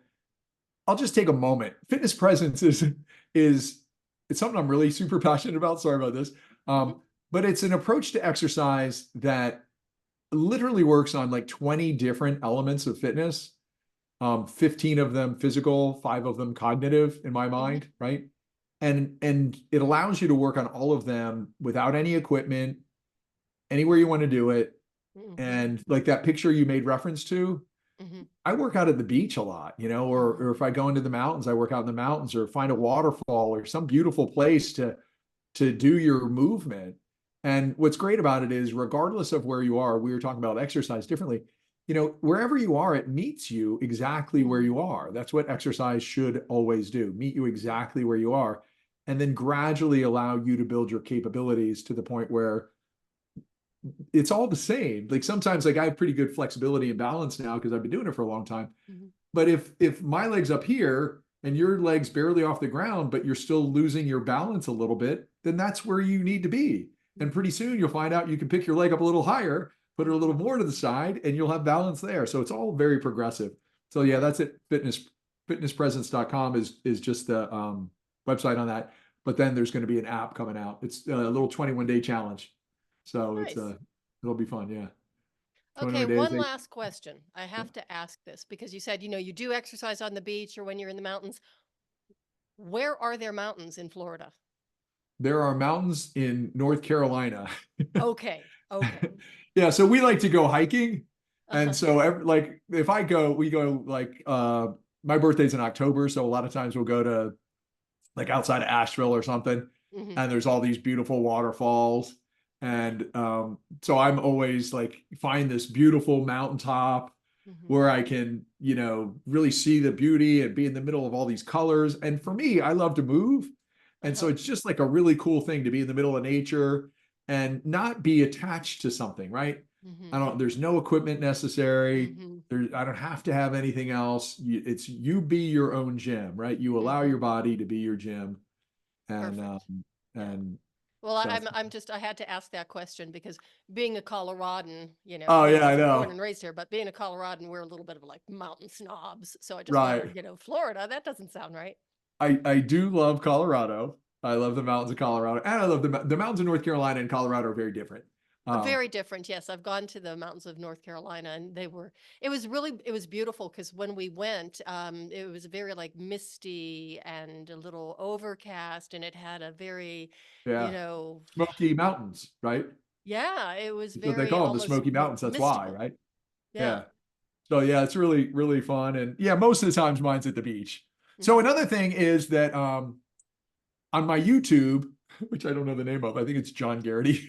I'll just take a moment. Fitness presence is it's something I'm really super passionate about. Sorry about this. Hmm. But it's an approach to exercise that literally works on like 20 different elements of fitness. 15 of them physical, 5 of them cognitive in my Hmm. mind, right? And it allows you to work on all of them without any equipment, anywhere you want to do it. Hmm. And like that picture you made reference to, Hmm. I work out at the beach a lot, or if I go into the mountains, I work out in the mountains or find a waterfall or some beautiful place to do your movement. And what's great about it is regardless of where you are, we were talking about exercise differently, wherever you are, it meets you exactly where you are. That's what exercise should always do, meet you exactly where you are, and then gradually allow you to build your capabilities to the point where it's all the same. Like sometimes like I have pretty good flexibility and balance now because I've been doing it for a long time. Hmm. But if my leg's up here and your leg's barely off the ground, but you're still losing your balance a little bit, then that's where you need to be. And pretty soon you'll find out you can pick your leg up a little higher, put it a little more to the side, and you'll have balance there. So it's all very progressive. So yeah, that's it. Fitnesspresence.com is just the website on that. But then there's going to be an app coming out. It's a little 21-day challenge. So Nice. it'll be fun. Yeah. Okay, 21 days. one last question. I have to ask this because you said, you do exercise on the beach or when you're in the mountains. Where are there mountains in Florida? There are mountains in North Carolina. Okay, okay. Yeah, so we like to go hiking. And so like if we go like my birthday's in October, so a lot of times we'll go to like outside of Asheville or something, Mhm. and there's all these beautiful waterfalls. And so I'm always like find this beautiful mountaintop Mhm. where I can, really see the beauty and be in the middle of all these colors. And for me, I love to move. And so Uh-huh. it's just like a really cool thing to be in the middle of nature and not be attached to something, right? Mhm. There's no equipment necessary. Mhm. I don't have to have anything else. It's you be your own gym, right? You allow your Mhm. body to be your gym. And, Perfect. Yeah. and Well, so, I had to ask that question because being a Coloradan, oh I yeah, I wasn't born know. and raised here, but being a Coloradan, we're a little bit of like mountain snobs. So I just Right. wondered, Florida, that doesn't sound right. I do love Colorado. I love the mountains of Colorado, and I love the mountains of North Carolina and Colorado are very different. Um, Very different. Yes, I've gone to the mountains of North Carolina, and it was beautiful because when we went, it was very like misty and a little overcast, and it had a very, you yeah, know, Smoky Mountains, right? yeah, it was That's what they very call them, the almost Smoky Mountains. That's why, mystical. right? Yeah. Yeah. So yeah, it's really, really fun. And yeah, most of the times mine's at the beach. So Hmm. another thing is that on my YouTube, which I don't know the name of, I think it's John Geraghty.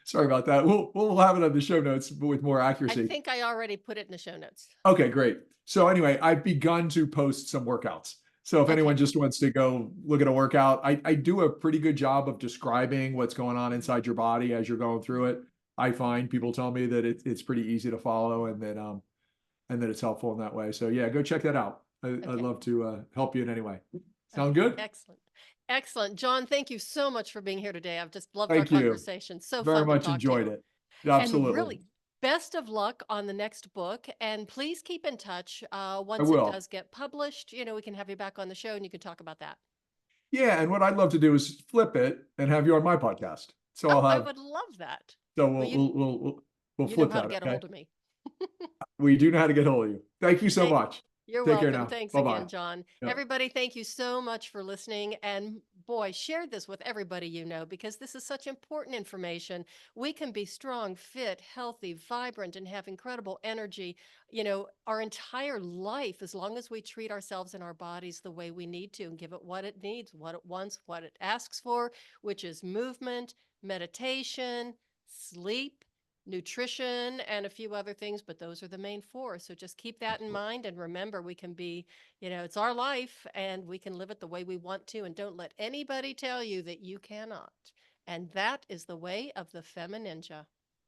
Sorry about that. We'll have it on the show notes with more I accuracy. think I already put it in the show notes. Okay, great. So anyway, I've begun to post some workouts. So if anyone Okay. just wants to go look at a workout, I do a pretty good job of describing what's going on inside your body as you're going through it. I find people tell me that it's pretty easy to follow and that it's helpful in that way. So yeah, go check that out. I'd Okay. love to help you in any way. Sound Okay. good? Excellent. Excellent. John, thank you so much for being here today. I've just loved our Thank you. conversation. So Very fun to much talk to enjoyed you. it. And Absolutely. really, best of luck on the next book. And please keep in touch. I Once it will. does get published, we can have you back on the show and you can talk about that. Yeah, and what I'd love to do is flip it and have you on my podcast. So Oh, I'll I have would love that. so Well, we'll you know flip how to that, get a okay? hold of me. We do know how to get hold of you. Thank you so Thank much. You're Take care welcome. now. Thanks Bye-bye. again, John. Yep. Everybody, thank you so much for listening. And boy, share this with everybody you know because this is such important information. We can be strong, fit, healthy, vibrant, and have incredible energy, our entire life as long as we treat ourselves and our bodies the way we need to and give it what it needs, what it wants, what it asks for, which is movement, meditation, sleep, nutrition, and a few other things, but those are the main four. So just keep that in mind and remember we can be, it's our life and we can live it the way we want to. And don't let anybody tell you that you cannot. And that is the way of the FemiNinja.